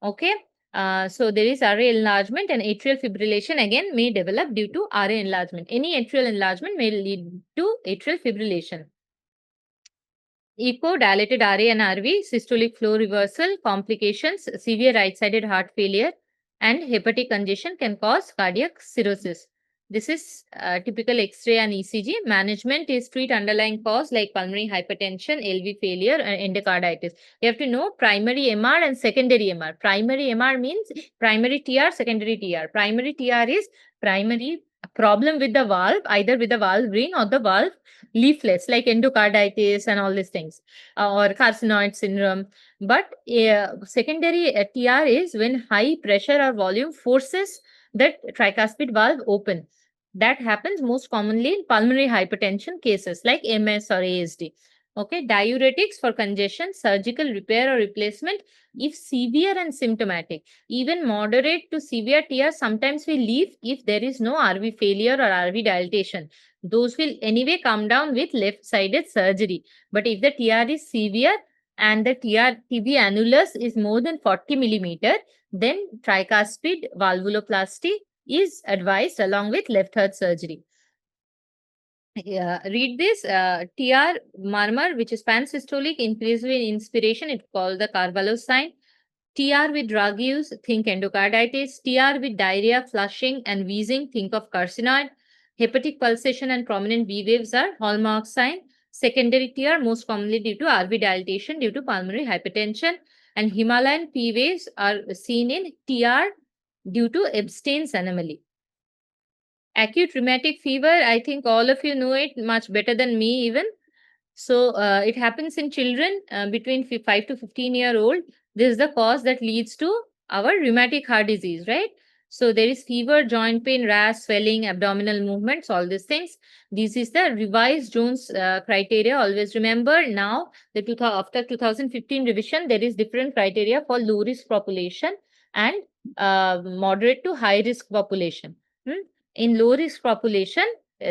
Okay. So there is RA enlargement and atrial fibrillation again may develop due to RA enlargement. Any atrial enlargement may lead to atrial fibrillation. Echo, dilated RA and RV, systolic flow reversal, complications, severe right-sided heart failure, and hepatic congestion can cause cardiac cirrhosis. This is typical X-ray and ECG. Management is treat underlying cause like pulmonary hypertension, LV failure, and endocarditis. You have to know primary MR and secondary MR. Primary MR means primary TR, secondary TR. Primary TR is primary problem with the valve, either with the valve ring or the valve leaflets, like endocarditis and all these things, or carcinoid syndrome. But secondary TR is when high pressure or volume forces the tricuspid valve open. That happens most commonly in pulmonary hypertension cases like MS or ASD. Okay, diuretics for congestion, surgical repair or replacement if severe and symptomatic. Even moderate to severe TR, sometimes we leave if there is no RV failure or RV dilatation. Those will anyway come down with left-sided surgery. But if the TR is severe and the TB annulus is more than 40 millimeter, then tricuspid valvuloplasty is advised along with left heart surgery. Read this TR murmur, which is pansystolic, increase in inspiration, it's called the Carvalho sign. TR with drug use, think endocarditis. TR with diarrhea, flushing, and wheezing, think of carcinoid. Hepatic pulsation and prominent V waves are hallmark sign. Secondary TR most commonly due to RV dilatation due to pulmonary hypertension. And Himalayan P waves are seen in TR due to Ebstein's anomaly. Acute rheumatic fever, I think all of you know it much better than me even. So it happens in children between 5 to 15-year-old. This is the cause that leads to our rheumatic heart disease, right? So there is fever, joint pain, rash, swelling, abdominal movements, all these things. This is the revised Jones criteria. Always remember now that after 2015 revision, there is different criteria for low risk population and moderate to high risk population. In low risk population,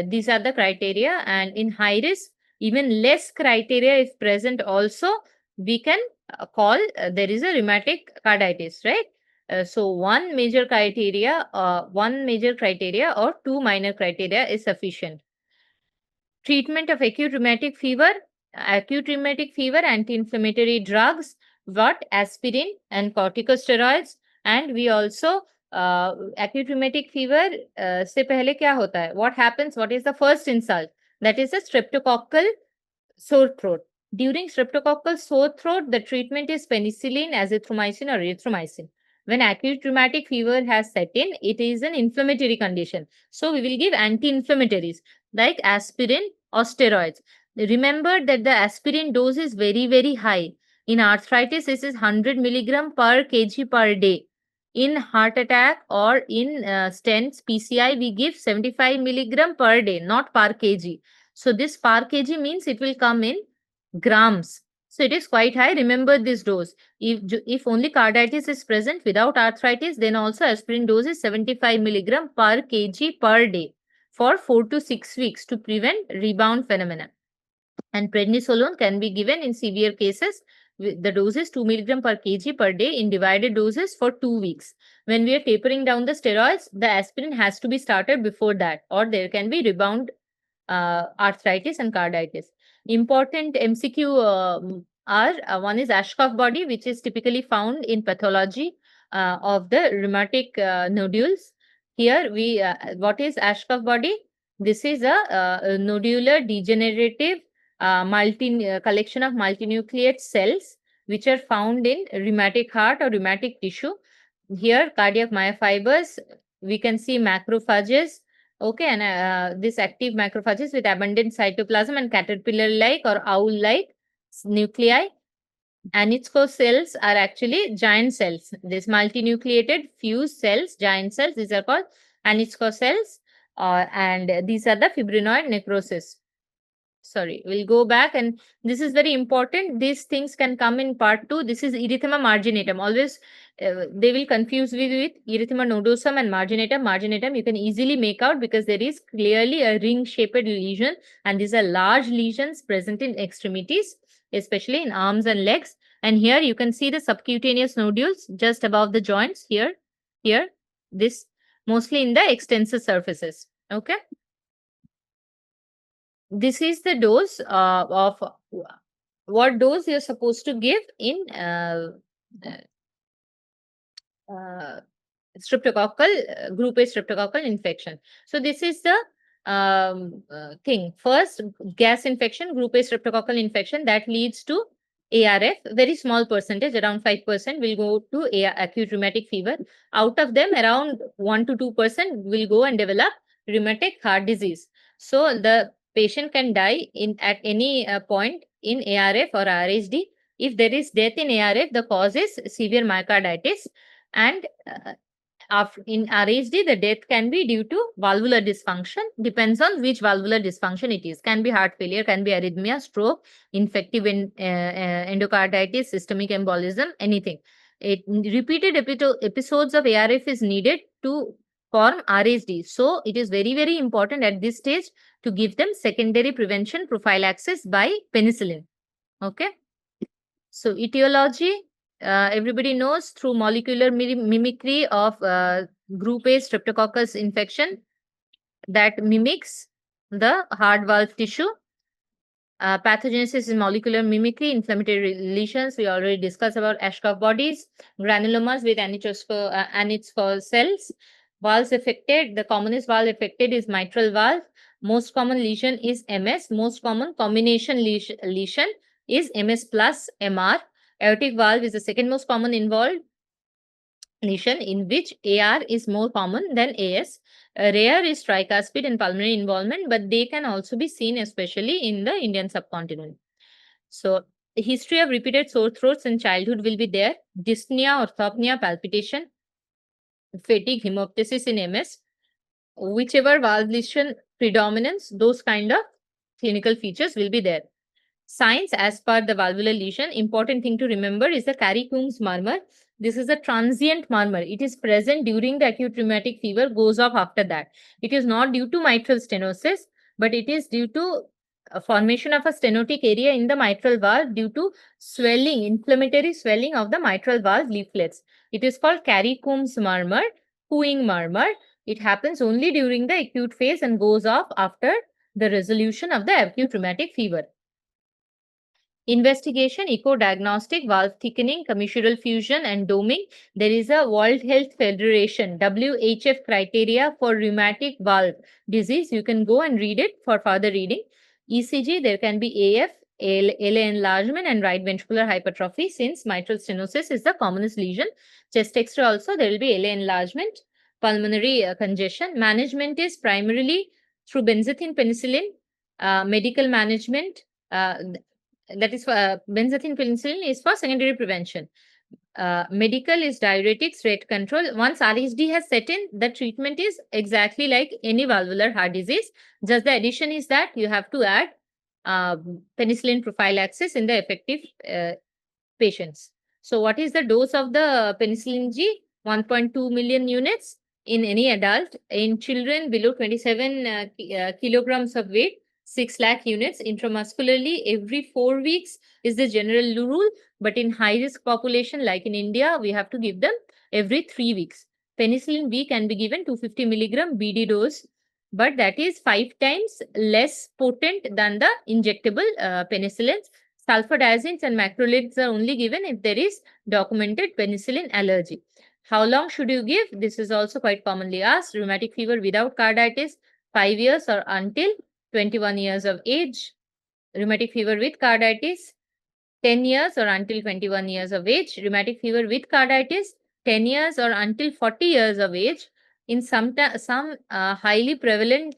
these are the criteria, and in high risk, even less criteria if present also, we can call there is a rheumatic carditis, right? So one major criteria or two minor criteria is sufficient. Treatment of acute rheumatic fever, anti-inflammatory drugs, aspirin and corticosteroids. And we also acute rheumatic fever se pehle kya hota hai? What happens? What is the first insult? That is a streptococcal sore throat. During streptococcal sore throat, the treatment is penicillin, azithromycin, or erythromycin. When acute rheumatic fever has set in, it is an inflammatory condition. So we will give anti-inflammatories like aspirin or steroids. Remember that the aspirin dose is very, very high. In arthritis, this is 100 milligram per kg per day. In heart attack or in stents, PCI, we give 75 milligram per day, not per kg. So this per kg means it will come in grams. So it is quite high. Remember this dose. If only carditis is present without arthritis, then also aspirin dose is 75 milligram per kg per day for 4 to 6 weeks to prevent rebound phenomena. And prednisolone can be given in severe cases. The dose is 2 milligram per kg per day in divided doses for 2 weeks. When we are tapering down the steroids, the aspirin has to be started before that, or there can be rebound arthritis and carditis. Important MCQ are one is Ashkoff body, which is typically found in pathology of the rheumatic nodules. Here we what is Ashkoff body? This is a nodular degenerative collection of multinucleate cells which are found in rheumatic heart or rheumatic tissue. Here cardiac myofibers, we can see macrophages. Okay, and this active macrophages with abundant cytoplasm and caterpillar-like or owl-like nuclei. Anitzko cells are actually giant cells. These multinucleated fused cells, giant cells, these are called Anitzko cells, and these are the fibrinoid necrosis. Sorry, we'll go back, and this is very important. These things can come in part 2. This is erythema marginatum. Always they will confuse with erythema nodosum and marginatum. Marginatum you can easily make out because there is clearly a ring-shaped lesion, and these are large lesions present in extremities, especially in arms and legs. And here you can see the subcutaneous nodules just above the joints here, this mostly in the extensor surfaces. Okay. This is the dose of what dose you're supposed to give in streptococcal, group A streptococcal infection. So this is the thing. First, gas infection, group A streptococcal infection that leads to ARF. Very small percentage, around 5% will go to acute rheumatic fever. Out of them, around 1 to 2% will go and develop rheumatic heart disease. So the patient can die at any point in ARF or RHD. If there is death in ARF, the cause is severe myocarditis, and in RHD, the death can be due to valvular dysfunction. Depends on which valvular dysfunction it is. Can be heart failure, can be arrhythmia, stroke, infective endocarditis, systemic embolism, anything. Repeated episodes of ARF is needed to form RHD. So it is very, very important at this stage to give them secondary prevention prophylaxis by penicillin. Okay. So etiology, everybody knows through molecular mimicry of group A streptococcus infection that mimics the heart valve tissue. Pathogenesis is molecular mimicry, inflammatory lesions. We already discussed about Ashcroft bodies, granulomas with anisphore cells. Valves affected, the commonest valve affected is mitral valve. Most common lesion is MS. Most common combination lesion is MS plus MR. Aortic valve is the second most common involved lesion, in which AR is more common than AS. Rare is tricuspid and pulmonary involvement, but they can also be seen especially in the Indian subcontinent. So the history of repeated sore throats in childhood will be there. Dyspnea, orthopnea, palpitation, fatigue, hemoptysis in MS. Whichever valve lesion predominance, those kind of clinical features will be there. Signs as per the valvular lesion, important thing to remember is the Carey-Coombs murmur. This is a transient murmur. It is present during the acute rheumatic fever, goes off after that. It is not due to mitral stenosis, but it is due to a formation of a stenotic area in the mitral valve due to swelling, inflammatory swelling of the mitral valve leaflets. It is called Carey-Coombs murmur, cooing murmur. It happens only during the acute phase and goes off after the resolution of the acute rheumatic fever. Investigation, echo diagnostic, valve thickening, commissural fusion, and doming. There is a World Health Federation WHF criteria for rheumatic valve disease. You can go and read it for further reading. ECG, there can be AF, LA enlargement, and right ventricular hypertrophy, since mitral stenosis is the commonest lesion. Chest X-ray also, there will be LA enlargement, pulmonary congestion. Management is primarily through benzathine penicillin, medical management. That is for benzathine penicillin is for secondary prevention. Medical is diuretics, rate control. Once RHD has set in, the treatment is exactly like any valvular heart disease. Just the addition is that you have to add penicillin prophylaxis in the affected patients. So what is the dose of the penicillin G? 1.2 million units in any adult. In children below 27 kilograms of weight, 6 lakh units intramuscularly every 4 weeks is the general rule. But in high-risk population like in India, we have to give them every 3 weeks. Penicillin B can be given 250 milligram BD dose, but that is 5 times less potent than the injectable penicillins. Sulfadiazines and macrolides are only given if there is documented penicillin allergy. How long should you give? This is also quite commonly asked. Rheumatic fever without carditis, 5 years or until 21 years of age. Rheumatic fever with carditis, 10 years or until 21 years of age. Rheumatic fever with carditis, 10 years or until 40 years of age. In some highly prevalent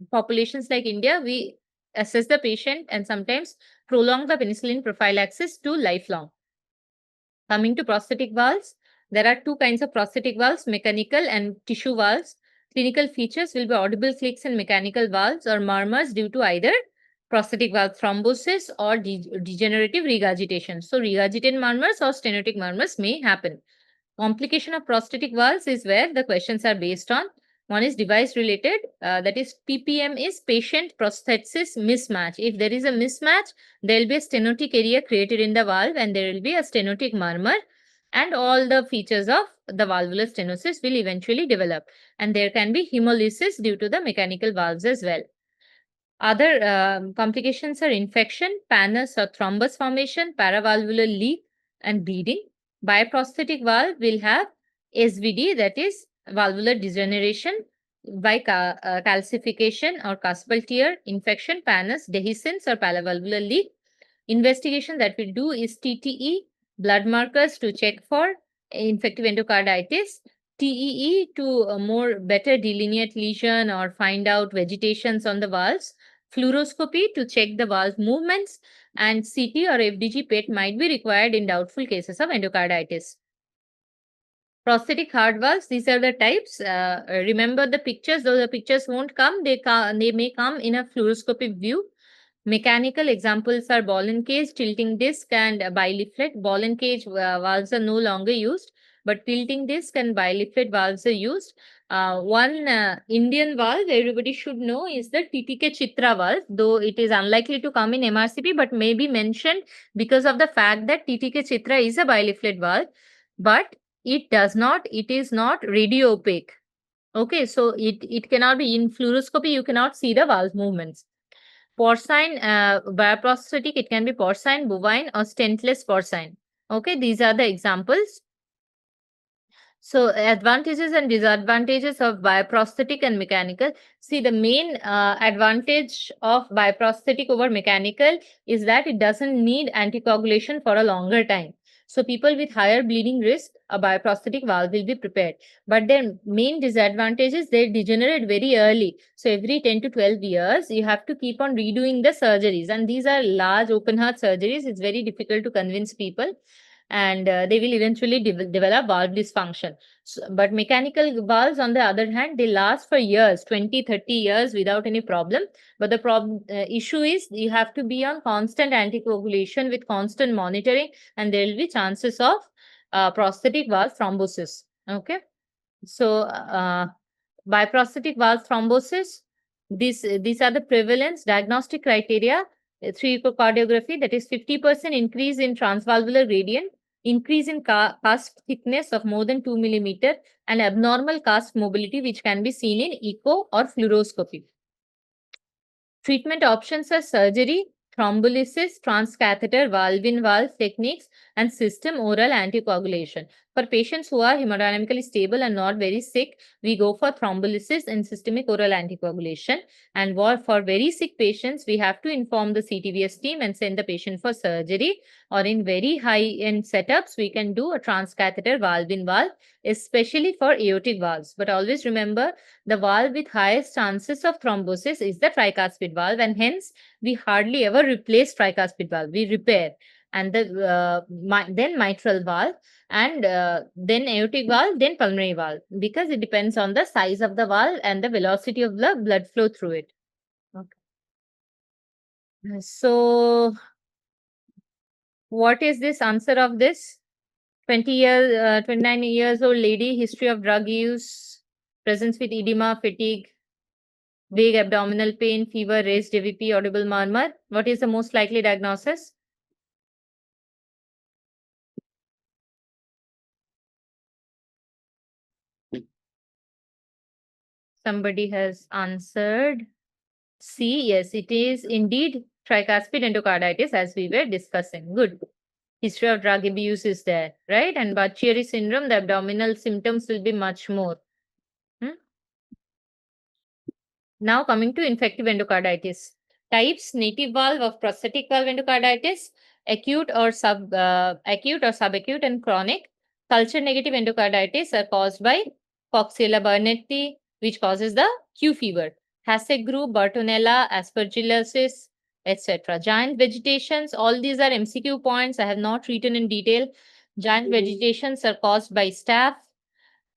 populations like India, we assess the patient and sometimes prolong the penicillin prophylaxis to lifelong. Coming to prosthetic valves, there are 2 kinds of prosthetic valves, mechanical and tissue valves. Clinical features will be audible clicks in mechanical valves or murmurs due to either prosthetic valve thrombosis or degenerative regurgitation. So regurgitant murmurs or stenotic murmurs may happen. Complication of prosthetic valves is where the questions are based on. One is device related, that is PPM is patient prosthesis mismatch. If there is a mismatch, there will be a stenotic area created in the valve and there will be a stenotic murmur, and all the features of the valvular stenosis will eventually develop. And there can be hemolysis due to the mechanical valves as well. Other complications are infection, pannus or thrombus formation, paravalvular leak, and bleeding. Biprosthetic valve will have SVD, that is valvular degeneration by calcification or cuspal tear, infection, pannus, dehiscence or paravalvular leak. Investigation that we do is TTE, blood markers to check for infective endocarditis, TEE to more better delineate lesion or find out vegetations on the valves, fluoroscopy to check the valve movements, and CT or FDG PET might be required in doubtful cases of endocarditis. Prosthetic heart valves, these are the types. Remember the pictures, though the pictures won't come, they may come in a fluoroscopic view. Mechanical examples are ball and cage, tilting disc, and bileaflet. Ball and cage valves are no longer used, but tilting disc and bileaflet valves are used. One Indian valve everybody should know is the TTK Chitra valve, though it is unlikely to come in MRCP, but may be mentioned because of the fact that TTK Chitra is a bileaflet valve, but it is not radio opaque. Okay, so it cannot be in fluoroscopy, you cannot see the valve movements. Porcine, bioprosthetic, it can be porcine, bovine, or stentless porcine. Okay, these are the examples. So advantages and disadvantages of bioprosthetic and mechanical. See, the main advantage of bioprosthetic over mechanical is that it doesn't need anticoagulation for a longer time. So people with higher bleeding risk, a bioprosthetic valve will be prepared. But their main disadvantage is they degenerate very early. So every 10 to 12 years, you have to keep on redoing the surgeries. And these are large open heart surgeries. It's very difficult to convince people. And they will eventually develop valve dysfunction. So, but mechanical valves, on the other hand, they last for years, 20, 30 years without any problem. But the issue is you have to be on constant anticoagulation with constant monitoring, and there will be chances of prosthetic valve thrombosis. Okay. So biprosthetic valve thrombosis, these are the prevalence diagnostic criteria. 3 echocardiography, that is 50% increase in transvalvular gradient, increase in cusp thickness of more than 2 millimeter, and abnormal cusp mobility, which can be seen in echo or fluoroscopy. Treatment options are surgery, thrombolysis, transcatheter, valve-in-valve techniques, and system oral anticoagulation. For patients who are hemodynamically stable and not very sick, we go for thrombolysis and systemic oral anticoagulation. And for very sick patients, we have to inform the CTVS team and send the patient for surgery. Or in very high-end setups, we can do a transcatheter valve-in-valve, especially for aortic valves. But always remember, the valve with highest chances of thrombosis is the tricuspid valve, and hence we hardly ever replace tricuspid valve. We repair, and then mitral valve, and then aortic valve, then pulmonary valve, because it depends on the size of the valve and the velocity of the blood flow through it. Okay. So, what is this answer of this? 29 years old lady, history of drug use, presence with edema, fatigue, vague abdominal pain, fever, raised AVP, audible murmur. What is the most likely diagnosis? Somebody has answered C. Yes, it is indeed tricuspid endocarditis, as we were discussing. Good. History of drug abuse is there, right? And Budd-Chiari syndrome, the abdominal symptoms will be much more. Now coming to infective endocarditis. Types: native valve of prosthetic valve endocarditis, acute or subacute and chronic. Culture negative endocarditis are caused by Coxiella burnetii, which causes the Q fever. Hassett group, Bartonella, aspergillosis, etc. Giant vegetations, all these are MCQ points. I have not written in detail. Giant vegetations are caused by staph.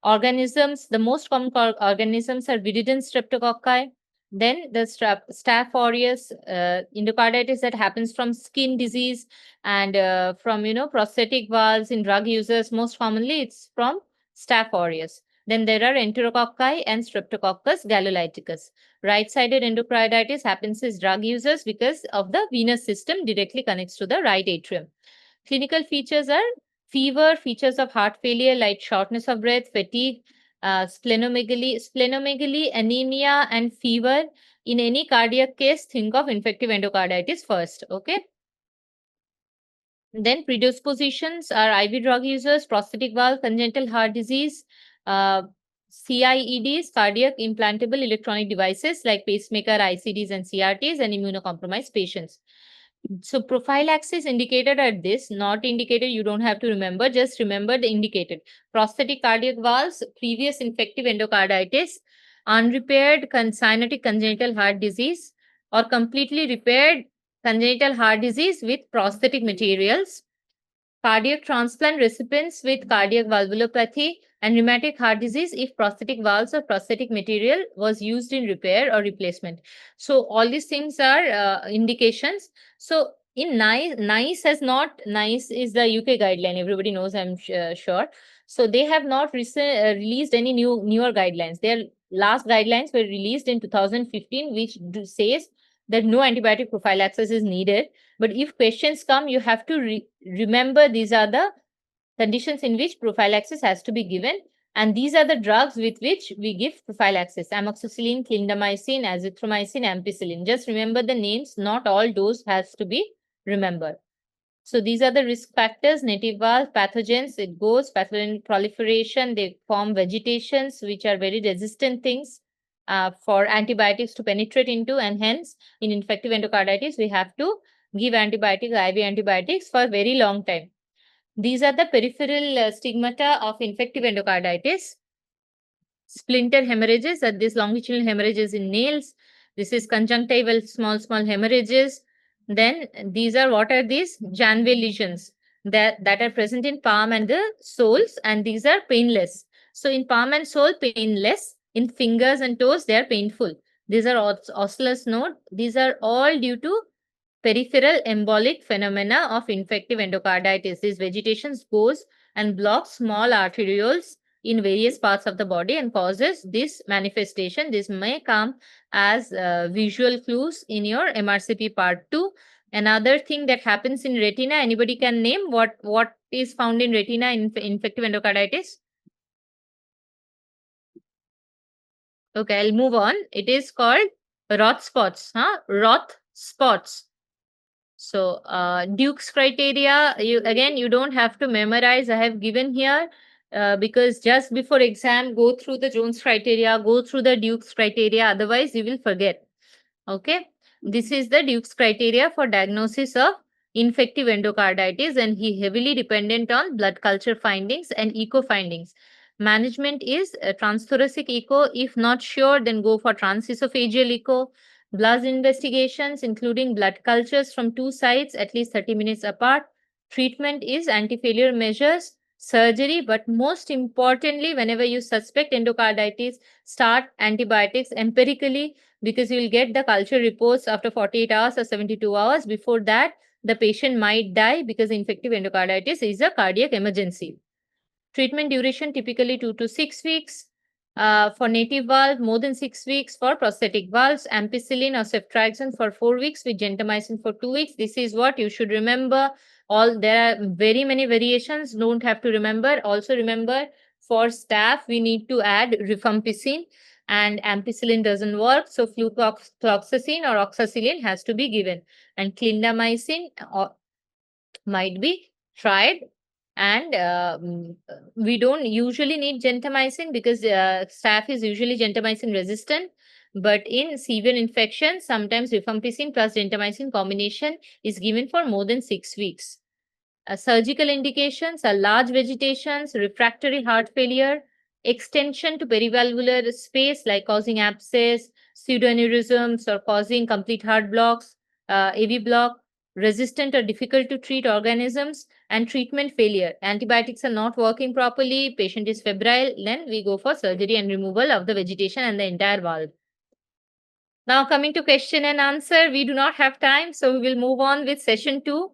Organisms, the most common organisms are viridin streptococci. Then the Staph aureus endocarditis that happens from skin disease and from prosthetic valves in drug users. Most commonly, it's from Staph aureus. Then there are enterococci and Streptococcus gallolyticus. Right-sided endocarditis happens in drug users because of the venous system directly connects to the right atrium. Clinical features are fever, features of heart failure like shortness of breath, fatigue, splenomegaly, anemia, and fever. In any cardiac case, think of infective endocarditis first. Okay. Then predispositions are IV drug users, prosthetic valve, congenital heart disease, CIEDs, cardiac implantable electronic devices like pacemaker, ICDs, and CRTs, and immunocompromised patients. So prophylaxis indicated at this, not indicated, you don't have to remember, just remember the indicated. Prosthetic cardiac valves, previous infective endocarditis, unrepaired cyanotic congenital heart disease, or completely repaired congenital heart disease with prosthetic materials, cardiac transplant recipients with cardiac valvulopathy, and rheumatic heart disease if prosthetic valves or prosthetic material was used in repair or replacement. So all these things are indications. So in NICE has not, NICE is the UK guideline, everybody knows, I'm sure. So they have not released any newer guidelines. Their last guidelines were released in 2015, which says that no antibiotic prophylaxis is needed. But if questions come, you have to remember these are the conditions in which prophylaxis has to be given. And these are the drugs with which we give prophylaxis: amoxicillin, clindamycin, azithromycin, ampicillin. Just remember the names, not all dose has to be remembered. So these are the risk factors: native valve, pathogens, it goes, pathogen proliferation, they form vegetations, which are very resistant things for antibiotics to penetrate into, and hence in infective endocarditis, we have to give antibiotics, IV antibiotics for a very long time. These are the peripheral stigmata of infective endocarditis. Splinter hemorrhages, are these longitudinal hemorrhages in nails. This is conjunctival small hemorrhages. Then these are, what are these? Janway lesions that are present in palm and the soles, and these are painless. So in palm and sole, painless. In fingers and toes, they are painful. These are osseous node. These are all due to peripheral embolic phenomena of infective endocarditis. These vegetations goes and blocks small arterioles in various parts of the body and causes this manifestation. This may come as visual clues in your MRCP part 2. Another thing that happens in retina, anybody can name what is found in retina in infective endocarditis? Okay, I'll move on. It is called Roth spots. Roth spots. So Duke's criteria, you don't have to memorize. I have given here because just before exam, go through the Jones criteria, go through the Duke's criteria. Otherwise, you will forget. Okay. This is the Duke's criteria for diagnosis of infective endocarditis, and he heavily dependent on blood culture findings and echo findings. Management is transthoracic echo. If not sure, then go for transesophageal echo. Blood investigations, including blood cultures from two sites at least 30 minutes apart. Treatment is anti-failure measures, surgery, but most importantly, whenever you suspect endocarditis, start antibiotics empirically, because you will get the culture reports after 48 hours or 72 hours. Before that, the patient might die because infective endocarditis is a cardiac emergency. Treatment duration typically 2 to 6 weeks. For native valve, more than 6 weeks. For prosthetic valves, ampicillin or ceftriaxone for 4 weeks with gentamicin for 2 weeks. This is what you should remember. There are very many variations. Don't have to remember. Also remember, for staph, we need to add rifampicin, and ampicillin doesn't work. So flucloxacin or oxacillin has to be given, and clindamycin might be tried. And we don't usually need gentamicin because staph is usually gentamicin resistant. But in severe infection, sometimes rifampicin plus gentamicin combination is given for more than 6 weeks. Surgical indications are large vegetations, refractory heart failure, extension to perivalvular space like causing abscess, pseudoaneurysms, or causing complete heart blocks, AV block, resistant or difficult to treat organisms, and treatment failure. Antibiotics are not working properly, patient is febrile, then we go for surgery and removal of the vegetation and the entire valve. Now coming to question and answer, we do not have time, so we will move on with session 2.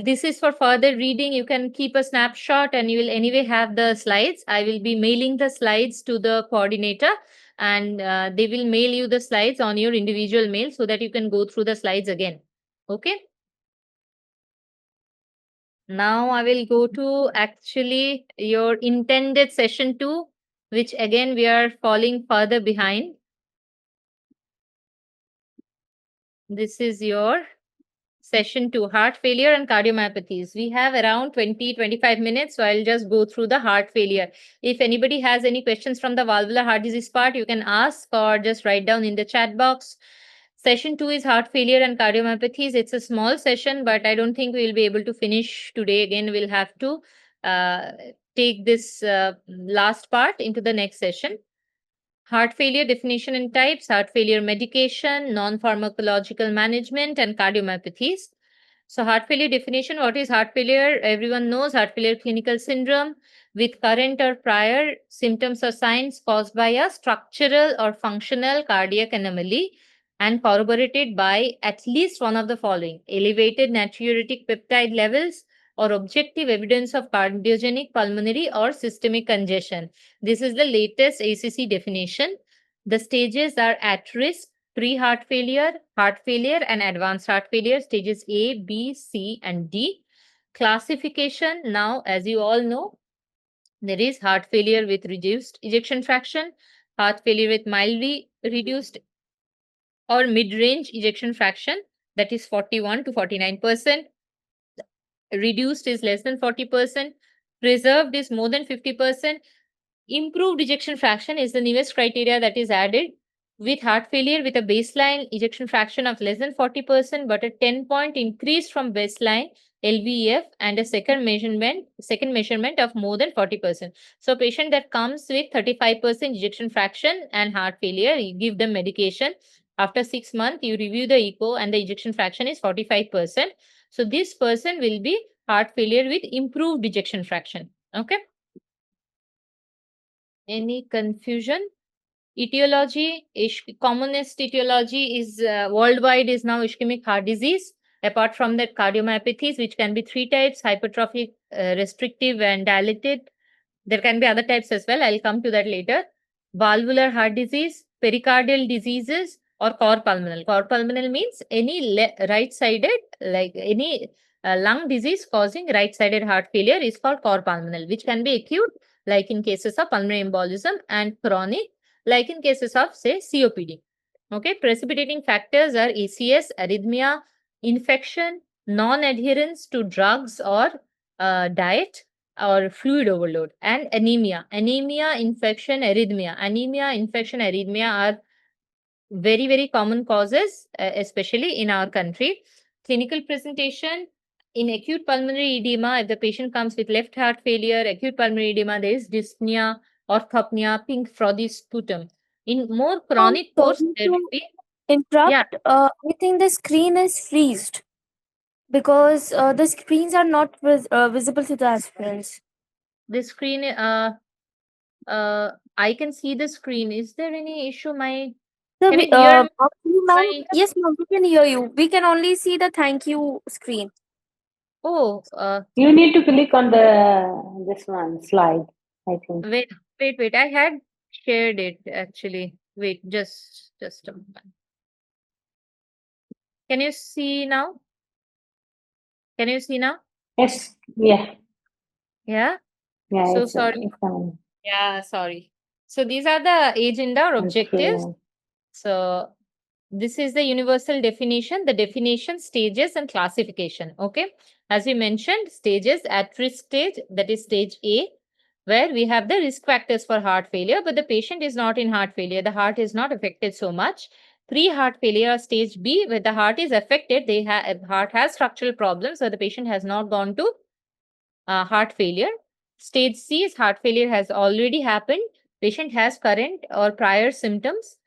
This is for further reading. You can keep a snapshot and you will anyway have the slides. I will be mailing the slides to the coordinator, and they will mail you the slides on your individual mail so that you can go through the slides again. Okay. Now I will go to actually your intended session 2, which again we are falling further behind. This is your session 2, heart failure and cardiomyopathies. We have around 20-25 minutes, so I'll just go through the heart failure. If anybody has any questions from the valvular heart disease part, you can ask or just write down in the chat box. Session 2 is heart failure and cardiomyopathies. It's a small session, but I don't think we'll be able to finish today. Again, we'll have to take this last part into the next session. Heart failure definition and types, heart failure medication, non-pharmacological management, and cardiomyopathies. So heart failure definition, what is heart failure? Everyone knows heart failure clinical syndrome with current or prior symptoms or signs caused by a structural or functional cardiac anomaly and corroborated by at least one of the following: elevated natriuretic peptide levels or objective evidence of cardiogenic pulmonary or systemic congestion. This is the latest ACC definition. The stages are at risk, pre-heart failure, and advanced heart failure, stages A, B, C, and D. Classification, now, as you all know, there is heart failure with reduced ejection fraction, heart failure with mildly reduced or mid-range ejection fraction, that is 41 to 49%. Reduced is less than 40%. Preserved is more than 50%. Improved ejection fraction is the newest criteria that is added with heart failure with a baseline ejection fraction of less than 40%, but a 10-point increase from baseline LVEF and a second measurement of more than 40%. So patient that comes with 35% ejection fraction and heart failure, you give them medication. After 6 months, you review the echo and the ejection fraction is 45%. So this person will be heart failure with improved ejection fraction. Okay. Any confusion? Etiology, commonest etiology is worldwide is now ischemic heart disease. Apart from that, cardiomyopathies, which can be 3 types: hypertrophic, restrictive, and dilated. There can be other types as well. I'll come to that later. Valvular heart disease, pericardial diseases, or cor pulmonale. Cor pulmonale means any right-sided, like any lung disease causing right-sided heart failure is called cor pulmonale, which can be acute, like in cases of pulmonary embolism, and chronic, like in cases of, say, COPD. Okay, precipitating factors are ACS, arrhythmia, infection, non-adherence to drugs or diet, or fluid overload, and anemia. Anemia, infection, arrhythmia. Anemia, infection, arrhythmia are very, very common causes, especially in our country. Clinical presentation, in acute pulmonary edema, if the patient comes with left heart failure, acute pulmonary edema, there is dyspnea, orthopnea, pink frothy sputum. In more chronic course, Sorry there will to be, interrupt. I think the screen is freezed because the screens are not visible to the aspirants. the screen, I can see the screen. Is there any issue? So Can you hear actually, ma'am, my? yes, ma'am, we can hear you. We can only see the thank you screen. Oh, You need to click on this one slide, I think. wait. I had shared it actually. Wait, just a moment. Can you see now? Can you see now? Yes, yeah, Yeah. yeah. So it's, sorry. it's fine. Yeah, sorry. So these are the agenda or objectives. Okay. So this is the universal definition, the definition, stages, and classification. Okay. As we mentioned, stages: at risk stage, that is stage A, where we have the risk factors for heart failure, but the patient is not in heart failure. The heart is not affected so much. Pre-heart failure, stage B, where the heart is affected, heart has structural problems, so the patient has not gone to heart failure. Stage C is heart failure has already happened. Patient has current or prior symptoms,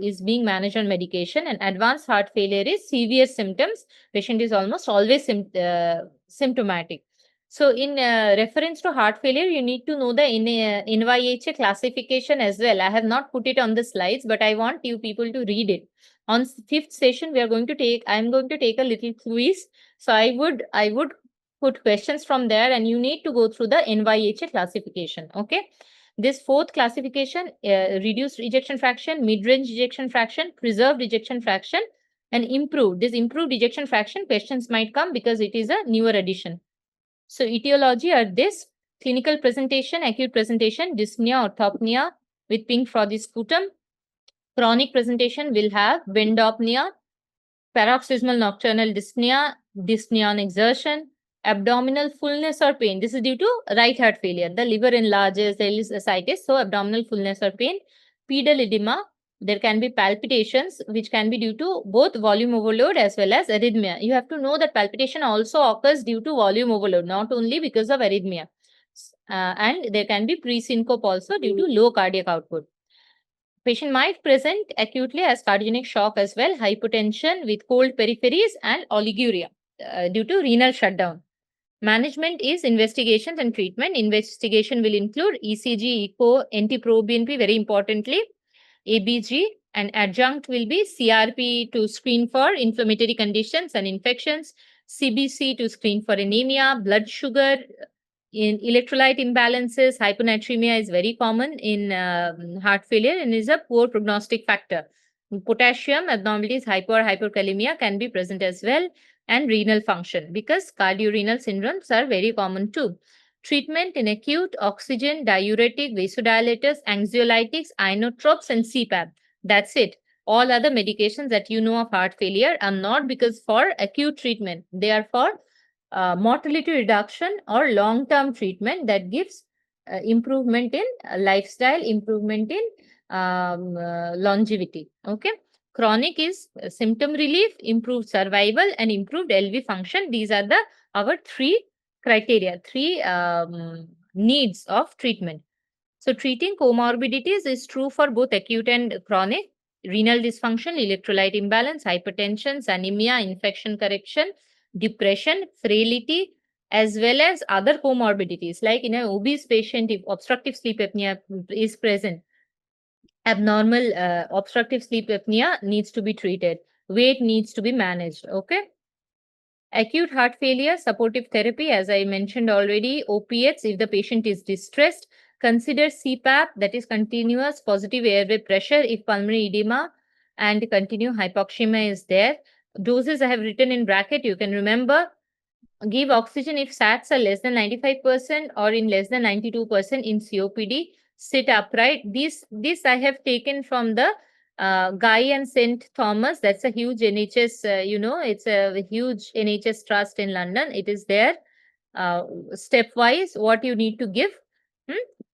is being managed on medication. And advanced heart failure is severe symptoms. Patient is almost always symptomatic. So in reference to heart failure, you need to know the NYHA classification as well. I have not put it on the slides, but I want you people to read it. On fifth session, I'm going to take a little quiz. So I would put questions from there, and you need to go through the NYHA classification. Okay. This fourth classification, reduced ejection fraction, mid-range ejection fraction, preserved ejection fraction, and improved. This improved ejection fraction questions might come because it is a newer addition. So etiology are this: clinical presentation, acute presentation, dyspnea, orthopnea with pink frothy sputum. Chronic presentation will have bendopnea, paroxysmal nocturnal dyspnea, dyspnea on exertion, abdominal fullness or pain. This is due to right heart failure. The liver enlarges, there is ascites, so abdominal fullness or pain. Pedal edema, there can be palpitations, which can be due to both volume overload as well as arrhythmia. You have to know that palpitation also occurs due to volume overload, not only because of arrhythmia. And there can be pre-syncope also due to low cardiac output. Patient might present acutely as cardiogenic shock as well, hypotension with cold peripheries and oliguria due to renal shutdown. Management is investigation and treatment. Investigation will include ECG, echo, NT-proBNP, very importantly, ABG, and adjunct will be CRP to screen for inflammatory conditions and infections, CBC to screen for anemia, blood sugar, in electrolyte imbalances. Hyponatremia is very common in heart failure and is a poor prognostic factor. Potassium abnormalities, hypo or hyperkalemia can be present as well, and renal function, because cardiorenal syndromes are very common too. Treatment in acute: oxygen, diuretic, vasodilators, anxiolytics, inotropes, and CPAP. That's it. All other medications that you know of heart failure are not because for acute treatment. They are for mortality reduction or long-term treatment that gives improvement in lifestyle, improvement in longevity. Okay. Chronic is symptom relief, improved survival, and improved LV function. These are our three criteria, three needs of treatment. So treating comorbidities is true for both acute and chronic: renal dysfunction, electrolyte imbalance, hypertension, anemia, infection correction, depression, frailty, as well as other comorbidities. Like in an obese patient, if obstructive sleep apnea is present, abnormal obstructive sleep apnea needs to be treated. Weight needs to be managed. Okay. Acute heart failure, supportive therapy, as I mentioned already, opiates if the patient is distressed. Consider CPAP, that is continuous positive airway pressure, if pulmonary edema and continued hypoxemia is there. Doses I have written in bracket, you can remember. Give oxygen if SATs are less than 95% or in less than 92% in COPD. Sit upright. This I have taken from the Guy and St. Thomas. That's a huge NHS, it's a huge NHS trust in London. It is there stepwise what you need to give.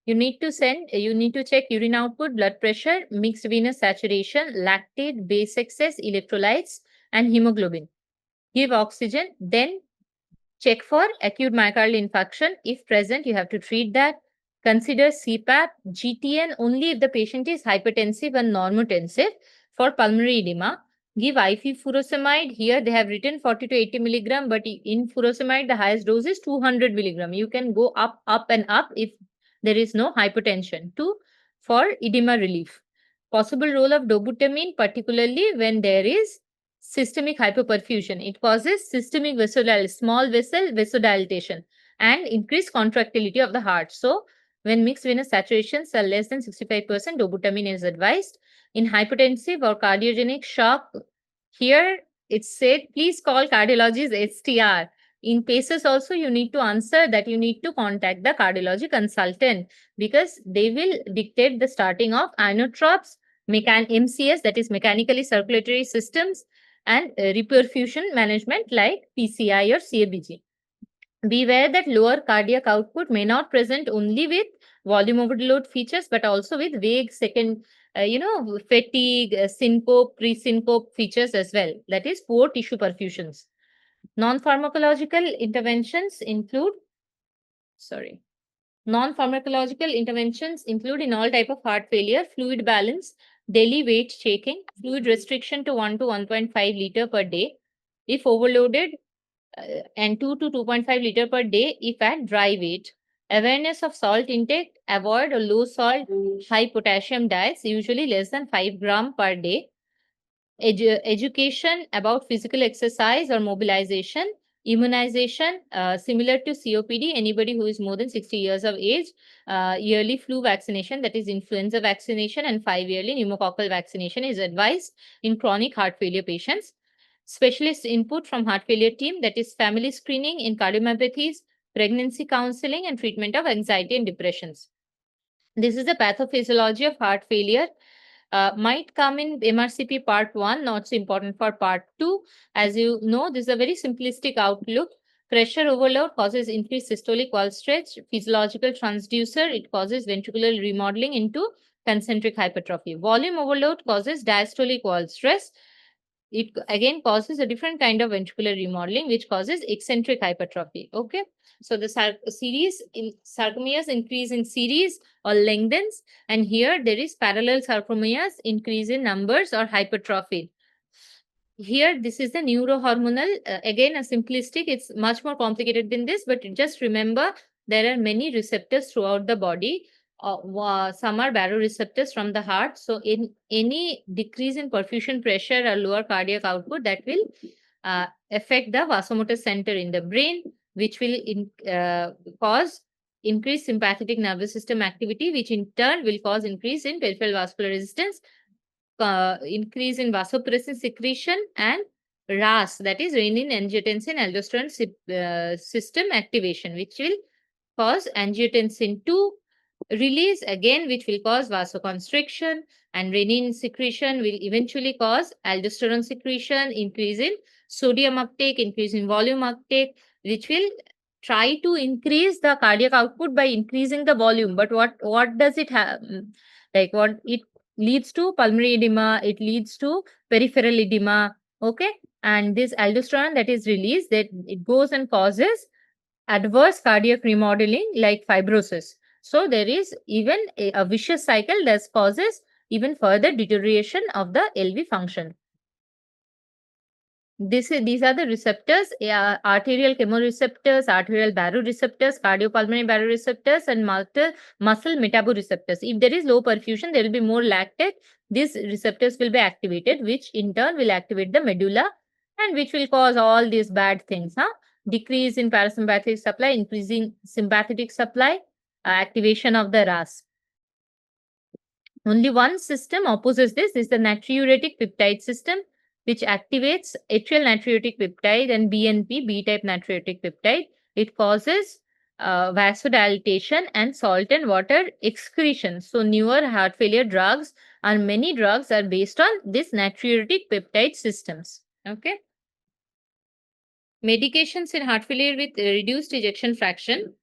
You need to check urine output, blood pressure, mixed venous saturation, lactate, base excess, electrolytes, and hemoglobin. Give oxygen, then check for acute myocardial infarction. If present, you have to treat that. Consider CPAP, GTN only if the patient is hypertensive and normotensive. For pulmonary edema, give IV furosemide. Here they have written 40 to 80 milligram, but in furosemide, the highest dose is 200 milligram. You can go up and up if there is no hypertension. For edema relief. Possible role of dobutamine, particularly when there is systemic hypoperfusion. It causes systemic small vessel vasodilatation, and increased contractility of the heart. So, when mixed venous saturations are less than 65%, dobutamine is advised. In hypertensive or cardiogenic shock, here it's said, please call cardiology's STR. In PACES also, you need to answer that you need to contact the cardiology consultant, because they will dictate the starting of inotropes, MCS, that is mechanically circulatory systems, and reperfusion management like PCI or CABG. Beware that lower cardiac output may not present only with volume overload features, but also with vague second, fatigue, syncope, pre-syncope features as well. That is poor tissue perfusions. Non-pharmacological interventions include in all type of heart failure: fluid balance, daily weight checking, fluid restriction to 1 to 1.5 liter per day if overloaded, and 2 to 2.5 liter per day if at dry weight. Awareness of salt intake, avoid a low salt, high potassium diets, usually less than 5 gram per day. education about physical exercise or mobilization, immunization, similar to COPD, anybody who is more than 60 years of age, yearly flu vaccination, that is influenza vaccination, and 5-yearly pneumococcal vaccination is advised in chronic heart failure patients. Specialist input from heart failure team, that is family screening in cardiomyopathies, pregnancy counseling, and treatment of anxiety and depressions. This is the pathophysiology of heart failure. Might come in MRCP part 1, not so important for part 2. As you know, this is a very simplistic outlook. Pressure overload causes increased systolic wall stretch. Physiological transducer, it causes ventricular remodeling into concentric hypertrophy. Volume overload causes diastolic wall stress. It again causes a different kind of ventricular remodeling, which causes eccentric hypertrophy. Okay. So the series in sarcomeres increase in series or lengthens, and here there is parallel sarcomeres increase in numbers or hypertrophy. Here, this is the neurohormonal. Again, a simplistic. It's much more complicated than this, but just remember there are many receptors throughout the body. Some are baroreceptors from the heart. So, in any decrease in perfusion pressure or lower cardiac output, that will affect the vasomotor center in the brain, which will cause increased sympathetic nervous system activity, which in turn will cause increase in peripheral vascular resistance, increase in vasopressin secretion, and RAS, that is renin, angiotensin, aldosterone system activation, which will cause angiotensin 2 release again, which will cause vasoconstriction, and renin secretion will eventually cause aldosterone secretion, increase in sodium uptake, increase in volume uptake, which will try to increase the cardiac output by increasing the volume. But what does it have? Like, what it leads to? Pulmonary edema, it leads to peripheral edema. Okay. And this aldosterone that is released, that it goes and causes adverse cardiac remodeling like fibrosis. So there is even a vicious cycle that causes even further deterioration of the LV function. These are the receptors: arterial chemoreceptors, arterial baroreceptors, cardiopulmonary baroreceptors, and muscle metaboreceptors. If there is low perfusion, there will be more lactate. These receptors will be activated, which in turn will activate the medulla, and which will cause all these bad things. Decrease in parasympathetic supply, increasing sympathetic supply, activation of the RAS. Only one system opposes this. This is the natriuretic peptide system, which activates atrial natriuretic peptide and BNP, B-type natriuretic peptide. It causes vasodilatation and salt and water excretion. So newer heart failure drugs, and many drugs are based on this natriuretic peptide systems. Okay. Medications in heart failure with reduced ejection fraction.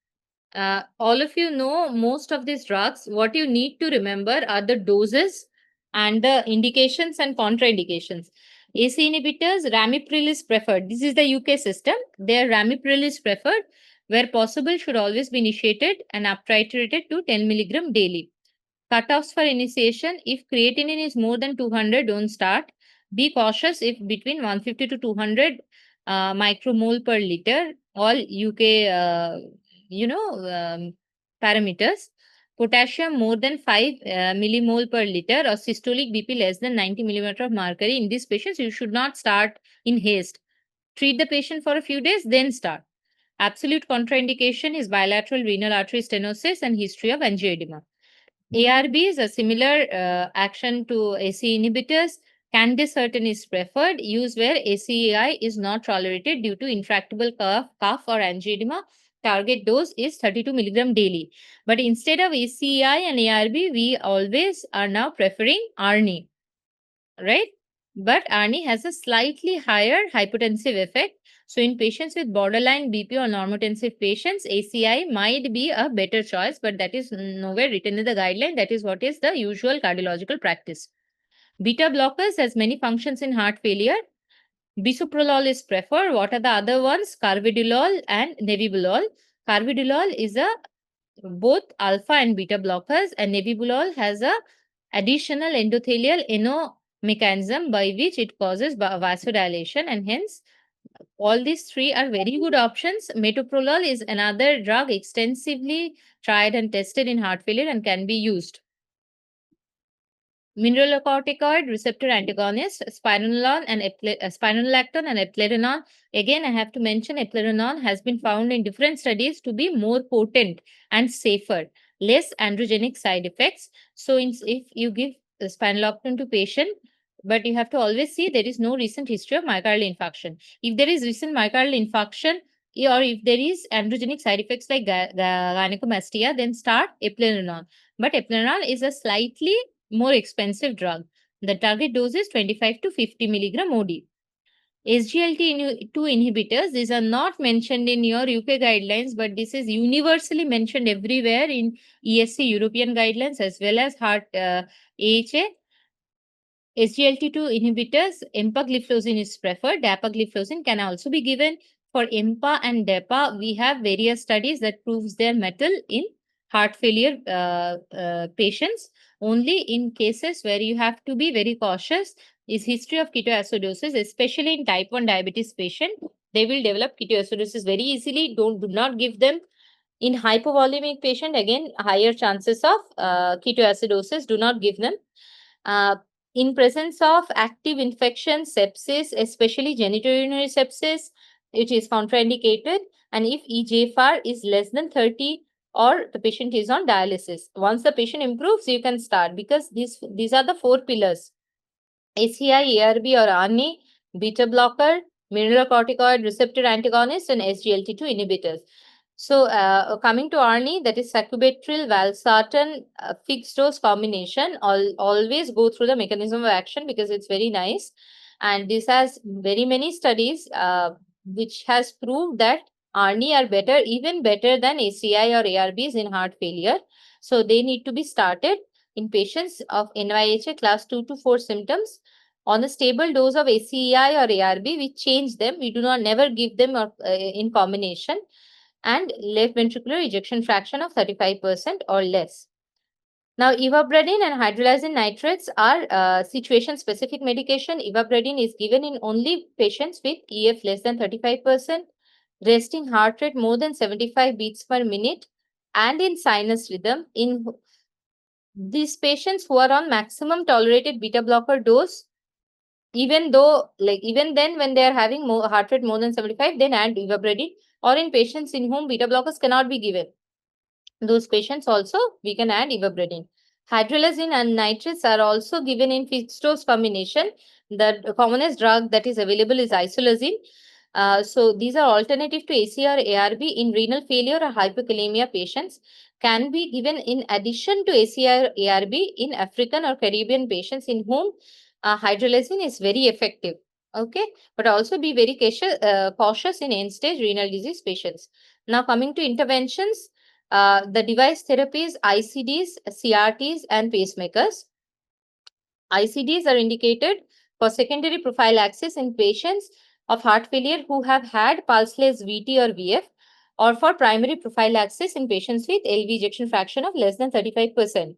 All of you know most of these drugs. What you need to remember are the doses and the indications and contraindications. AC inhibitors, ramipril is preferred. This is the UK system. There, ramipril is preferred. Where possible, should always be initiated and up-titrated to 10 milligram daily. Cutoffs for initiation: if creatinine is more than 200, don't start. Be cautious if between 150 to 200 micromole per liter. All UK, parameters. Potassium more than 5 millimole per liter, or systolic BP less than 90 millimeter of mercury. In these patients, you should not start in haste. Treat the patient for a few days, then start. Absolute contraindication is bilateral renal artery stenosis and history of angioedema. ARBs, a similar action to AC inhibitors. Candicertin is preferred. Use where ACAI is not tolerated due to intractable cough or angioedema. Target dose is 32 milligram daily. But instead of ACAI and ARB, we always are now preferring ARNI, right? But ARNI has a slightly higher hypotensive effect. So in patients with borderline BP or normotensive patients, ACI might be a better choice, but that is nowhere written in the guideline. That is what is the usual cardiological practice. Beta blockers has many functions in heart failure. Bisoprolol is preferred. What are the other ones? Carvedilol and nebivolol. Carvedilol is both alpha and beta blockers, and nebivolol has a additional endothelial NO mechanism by which it causes vasodilation, and hence all these three are very good options. Metoprolol is another drug extensively tried and tested in heart failure and can be used. mineralocorticoid receptor antagonist, spironolactone and eplerenone. Again, I have to mention eplerenone has been found in different studies to be more potent and safer, less androgenic side effects. So, if you give spironolactone to patient, but you have to always see there is no recent history of myocardial infarction. If there is recent myocardial infarction, or if there is androgenic side effects like gynecomastia, then start eplerenone. But eplerenone is a slightly more expensive drug. The target dose is 25 to 50 milligram OD. SGLT2 inhibitors, these are not mentioned in your UK guidelines, but this is universally mentioned everywhere in ESC European guidelines as well as heart AHA. SGLT2 inhibitors, empagliflozin is preferred. Dapagliflozin can also be given. For EMPA and DEPA, we have various studies that proves their metal in heart failure patients. Only in cases where you have to be very cautious is history of ketoacidosis, especially in type 1 diabetes patient. They will develop ketoacidosis very easily. Do not give them. In hypovolemic patient, again, higher chances of ketoacidosis. Do not give them. In presence of active infection, sepsis, especially genitourinary sepsis, it is contraindicated. And if eGFR is less than 30 or the patient is on dialysis, once the patient improves, you can start, because these are the 4 pillars: ACI, ARB or ARNI, beta blocker, mineralocorticoid receptor antagonist, and SGLT2 inhibitors. So, coming to ARNI, that is sacubitril, valsartan, fixed dose combination. Always go through the mechanism of action because it's very nice. And this has very many studies which has proved that ARNI are better, even better than ACI or ARBs in heart failure. So, they need to be started in patients of NYHA class 2 to 4 symptoms. On a stable dose of ACI or ARB, we change them. We do not never give them in combination. And left ventricular ejection fraction of 35% or less. Now, ivabradine and hydrolyzing nitrates are situation-specific medication. Ivabradine is given in only patients with EF less than 35%, resting heart rate more than 75 beats per minute, and in sinus rhythm. In these patients who are on maximum tolerated beta blocker dose, even then when they are having heart rate more than 75, then add ivabradine. Or in patients in whom beta blockers cannot be given, those patients also we can add ivabradine. Hydrolyzine and nitrates are also given in fixed dose combination. The commonest drug that is available is isolazine. So these are alternative to ACI or ARB in renal failure or hypokalemia patients. Can be given in addition to ACI or ARB in African or Caribbean patients in whom hydrolyzine is very effective. Okay, but also be very cautious in end-stage renal disease patients. Now, coming to interventions, the device therapies, ICDs, CRTs, and pacemakers. ICDs are indicated for secondary prophylaxis in patients of heart failure who have had pulseless VT or VF, or for primary prophylaxis in patients with LV ejection fraction of less than 35%.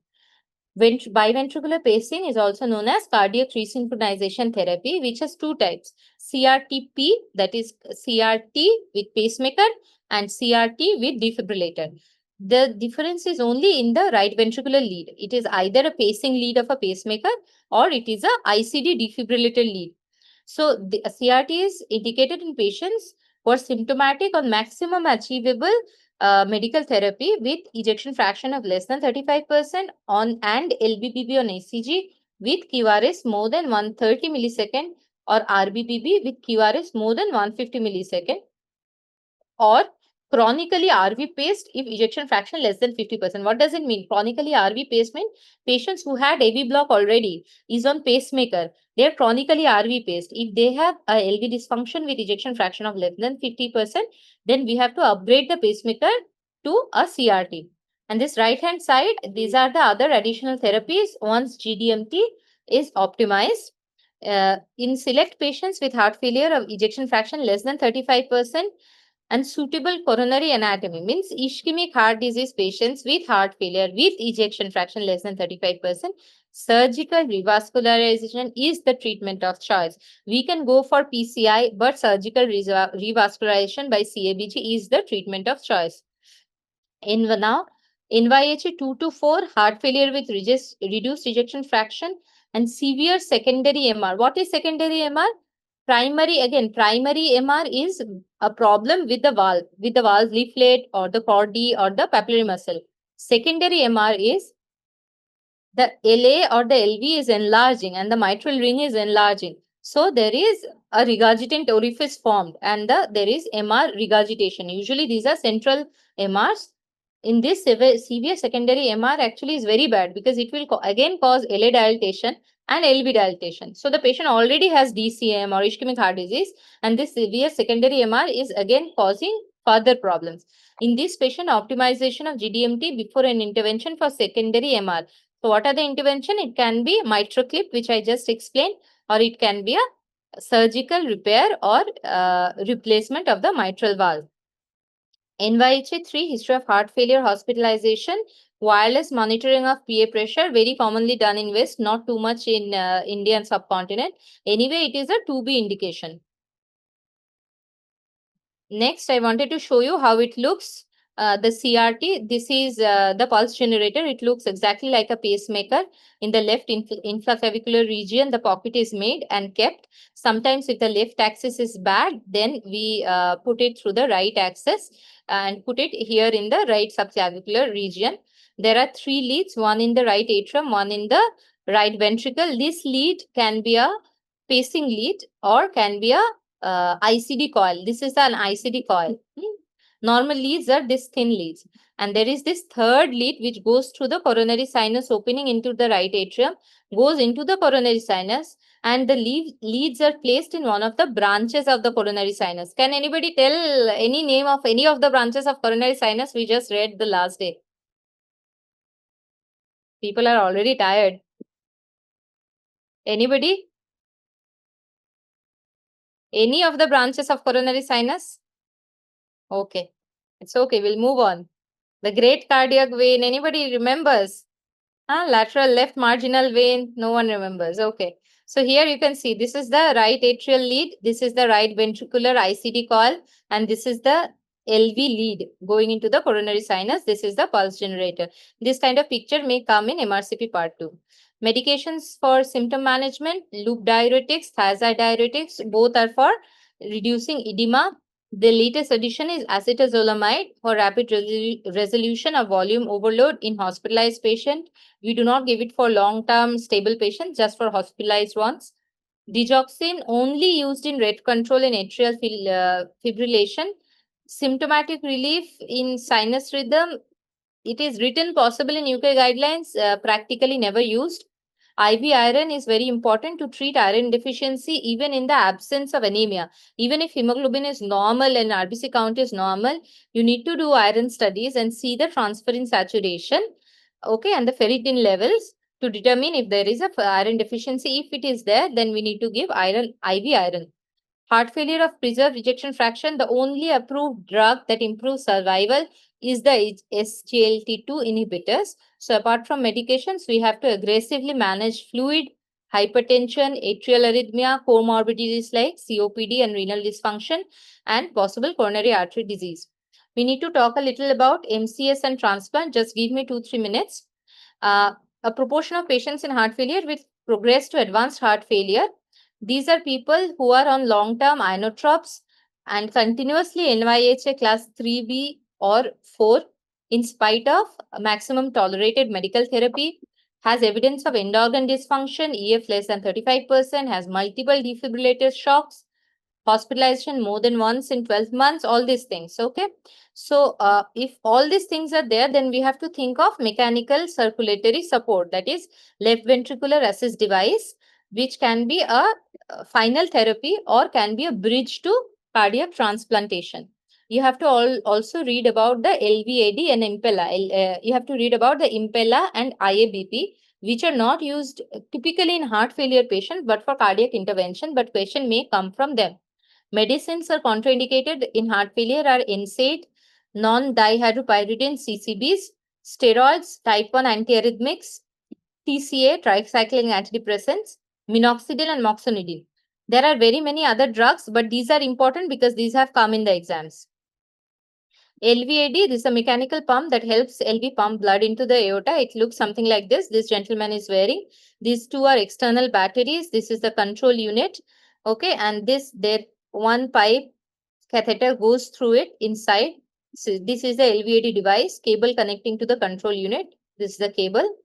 Biventricular pacing is also known as cardiac resynchronization therapy, which has 2 types: CRTP, that is CRT with pacemaker, and CRT with defibrillator. The difference is only in the right ventricular lead. It is either a pacing lead of a pacemaker or it is a ICD defibrillator lead. So the CRT is indicated in patients who are symptomatic on maximum achievable medical therapy with ejection fraction of less than 35% on and LBPB on ACG with QRS more than 130 millisecond, or RBPB with QRS more than 150 millisecond, or chronically RV paced if ejection fraction less than 50%. What does it mean? Chronically RV paced means patients who had AV block already is on pacemaker. They are chronically RV paced. If they have a LV dysfunction with ejection fraction of less than 50%, then we have to upgrade the pacemaker to a CRT. And this right hand side, these are the other additional therapies once GDMT is optimized. In select patients with heart failure of ejection fraction less than 35%, and suitable coronary anatomy means ischemic heart disease patients with heart failure with ejection fraction less than 35%, surgical revascularization is the treatment of choice. We can go for PCI, but surgical revascularization by CABG is the treatment of choice. Now, NYHA 2 to 4, heart failure with reduced ejection fraction, and severe secondary MR. What is secondary MR? Primary MR is a problem with the valve leaflet or the chordae or the papillary muscle. Secondary MR is the LA or the LV is enlarging and the mitral ring is enlarging. So there is a regurgitant orifice formed and there is MR regurgitation. Usually these are central MRs. In this severe secondary MR actually is very bad because it will again cause LA dilatation and LV dilatation. So the patient already has DCM or ischemic heart disease, and this severe secondary MR is again causing further problems. In this patient, optimization of GDMT before an intervention for secondary MR. So what are the intervention? It can be mitral clip, which I just explained, or it can be a surgical repair or replacement of the mitral valve. NYHA 3, history of heart failure, hospitalization, wireless monitoring of PA pressure, very commonly done in West, not too much in Indian subcontinent. Anyway, it is a 2B indication. Next, I wanted to show you how it looks. The CRT, this is the pulse generator. It looks exactly like a pacemaker. In the left infraclavicular region, the pocket is made and kept. Sometimes if the left axis is bad, then we put it through the right axis and put it here in the right subclavicular region. There are 3 leads, one in the right atrium, one in the right ventricle. This lead can be a pacing lead or can be a ICD coil. This is an ICD coil. Normal leads are this thin leads. And there is this third lead which goes through the coronary sinus opening into the right atrium, goes into the coronary sinus, and the leads are placed in one of the branches of the coronary sinus. Can anybody tell any name of any of the branches of coronary sinus we just read the last day? People are already tired. Anybody? Any of the branches of coronary sinus? Okay, it's okay. We'll move on. The great cardiac vein. Anybody remembers? Lateral left marginal vein. No one remembers. Okay. So here you can see this is the right atrial lead. This is the right ventricular ICD coil. And this is the LV lead going into the coronary sinus. This is the pulse generator. This kind of picture may come in MRCP part 2. Medications for symptom management, loop diuretics, thiazide diuretics, both are for reducing edema. The latest addition is acetazolamide for rapid resolution of volume overload in hospitalized patient. We do not give it for long-term stable patients, just for hospitalized ones. Digoxin only used in rate control in atrial fibrillation. Symptomatic relief in sinus rhythm. It is written possible in UK guidelines, practically never used. IV iron is very important to treat iron deficiency even in the absence of anemia. Even if hemoglobin is normal and RBC count is normal, you need to do iron studies and see the transferrin saturation, okay, and the ferritin levels to determine if there is a iron deficiency. If it is there, then we need to give IV iron. Heart failure of preserved ejection fraction, the only approved drug that improves survival is the SGLT2 inhibitors. So apart from medications, we have to aggressively manage fluid, hypertension, atrial arrhythmia, comorbidities like COPD and renal dysfunction, and possible coronary artery disease. We need to talk a little about MCS and transplant. Just give me 2-3 minutes. A proportion of patients in heart failure will progress to advanced heart failure. These are people who are on long-term inotropes and continuously NYHA class 3B or 4 in spite of maximum tolerated medical therapy, has evidence of end organ dysfunction, EF less than 35%, has multiple defibrillator shocks, hospitalization more than once in 12 months, all these things. Okay. So if all these things are there, then we have to think of mechanical circulatory support, that is left ventricular assist device, which can be a final therapy or can be a bridge to cardiac transplantation. You have to also read about the LVAD and Impella. You have to read about the Impella and IABP, which are not used typically in heart failure patients, but for cardiac intervention, but patient may come from them. Medicines are contraindicated in heart failure are NSAID, non-dihydropyridine CCBs, steroids, type 1 antiarrhythmics, TCA, tricyclic antidepressants, minoxidil and moxonidil. There are very many other drugs, but these are important because these have come in the exams. LVAD, this is a mechanical pump that helps LV pump blood into the aorta. It looks something like this. This gentleman is wearing. These two are external batteries. This is the control unit. Okay, and there one pipe catheter goes through it inside. So this is the LVAD device, cable connecting to the control unit. This is the cable.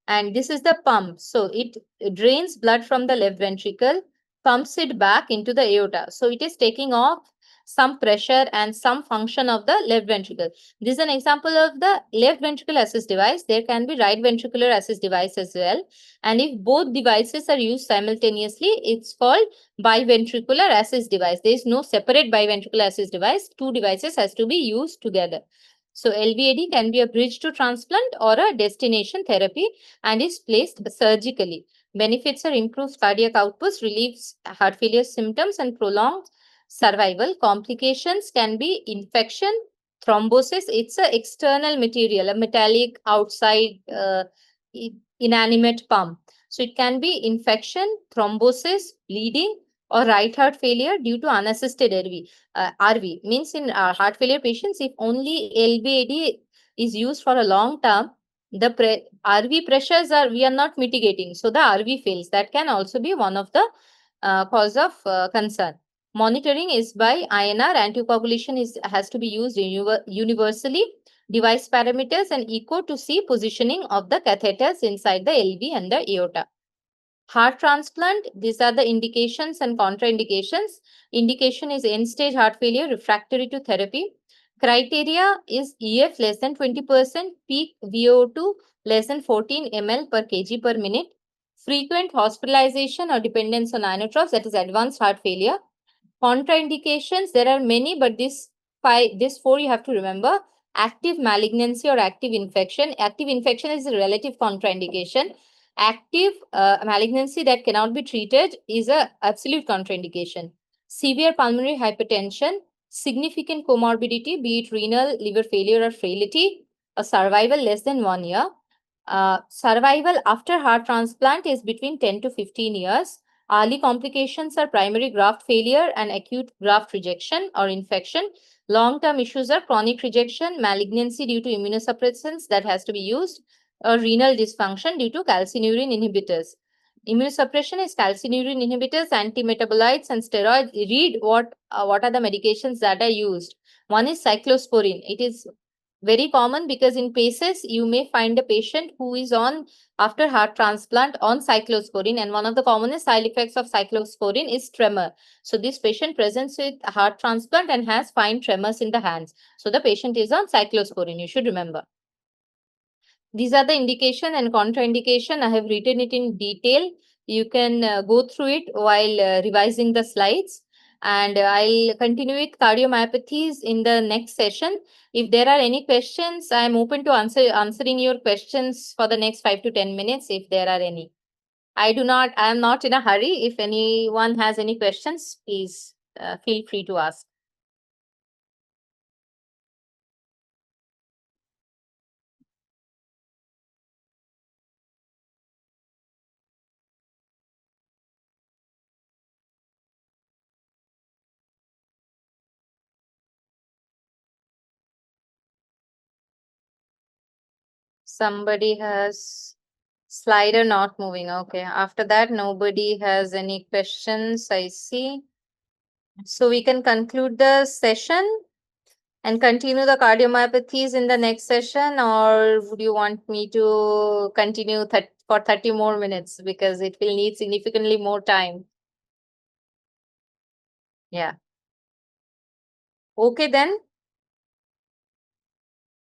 And this is the pump. So it drains blood from the left ventricle, pumps it back into the aorta. So it is taking off some pressure and some function of the left ventricle. This is an example of the left ventricle assist device. There can be right ventricular assist device as well. And if both devices are used simultaneously, it's called biventricular assist device. There is no separate biventricular assist device. Two devices has to be used together. So LVAD can be a bridge to transplant or a destination therapy and is placed surgically. Benefits are improved cardiac outputs, relieves heart failure symptoms, and prolonged survival. Complications can be infection, thrombosis. It's an external material, a metallic outside inanimate pump. So it can be infection, thrombosis, bleeding, or right heart failure due to unassisted RV. Means in heart failure patients, if only LVAD is used for a long term, the RV pressures we are not mitigating. So the RV fails. That can also be one of the cause of concern. Monitoring is by INR. Anticoagulation has to be used universally. Device parameters and echo to see positioning of the catheters inside the LV and the aorta. Heart transplant, these are the indications and contraindications. Indication is end-stage heart failure, refractory to therapy. Criteria is EF less than 20%, peak VO2 less than 14 ml per kg per minute. Frequent hospitalization or dependence on inotropes, that is advanced heart failure. Contraindications, there are many, but this four you have to remember. Active malignancy or active infection. Active infection is a relative contraindication. Active malignancy that cannot be treated is a absolute contraindication. Severe pulmonary hypertension, significant comorbidity, be it renal, liver failure, or frailty, a survival less than 1 year. Survival after heart transplant is between 10 to 15 years. Early complications are primary graft failure and acute graft rejection or infection. Long-term issues are chronic rejection, malignancy due to immunosuppressants that has to be used, or renal dysfunction due to calcineurin inhibitors. Immunosuppression is calcineurin inhibitors, antimetabolites, and steroids. Read what are the medications that are used. One is cyclosporine. It is very common because in PACES, you may find a patient who is on after heart transplant on cyclosporine, and one of the commonest side effects of cyclosporine is tremor. So this patient presents with heart transplant and has fine tremors in the hands. So the patient is on cyclosporine, you should remember. These are the indication and contraindication. I have written it in detail. You can go through it while revising the slides. And I'll continue with cardiomyopathies in the next session. If there are any questions, I'm open to answering your questions for the next 5 to 10 minutes if there are any. I am not in a hurry. If anyone has any questions, please feel free to ask. Somebody has slider not moving. Okay. After that, nobody has any questions, I see. So we can conclude the session and continue the cardiomyopathies in the next session, or would you want me to continue for 30 more minutes because it will need significantly more time? Yeah. Okay, then.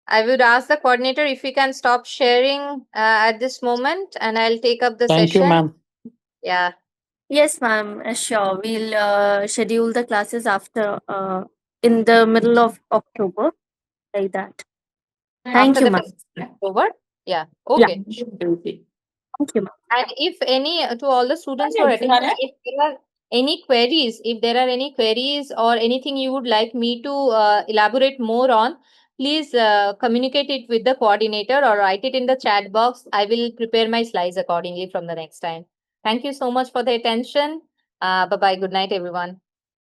I would ask the coordinator if we can stop sharing at this moment, and I'll take up the Thank session. you, ma'am. Yeah. Yes, ma'am. Sure. We'll schedule the classes after in the middle of October, like that. Thank After you, the ma'am. festival is over. Yeah. Okay. Thank you, ma'am. And if to all the students who are attending, if there are any queries or anything you would like me to elaborate more on, please communicate it with the coordinator or write it in the chat box. I will prepare my slides accordingly from the next time. Thank you so much for the attention. Bye-bye. Good night, everyone.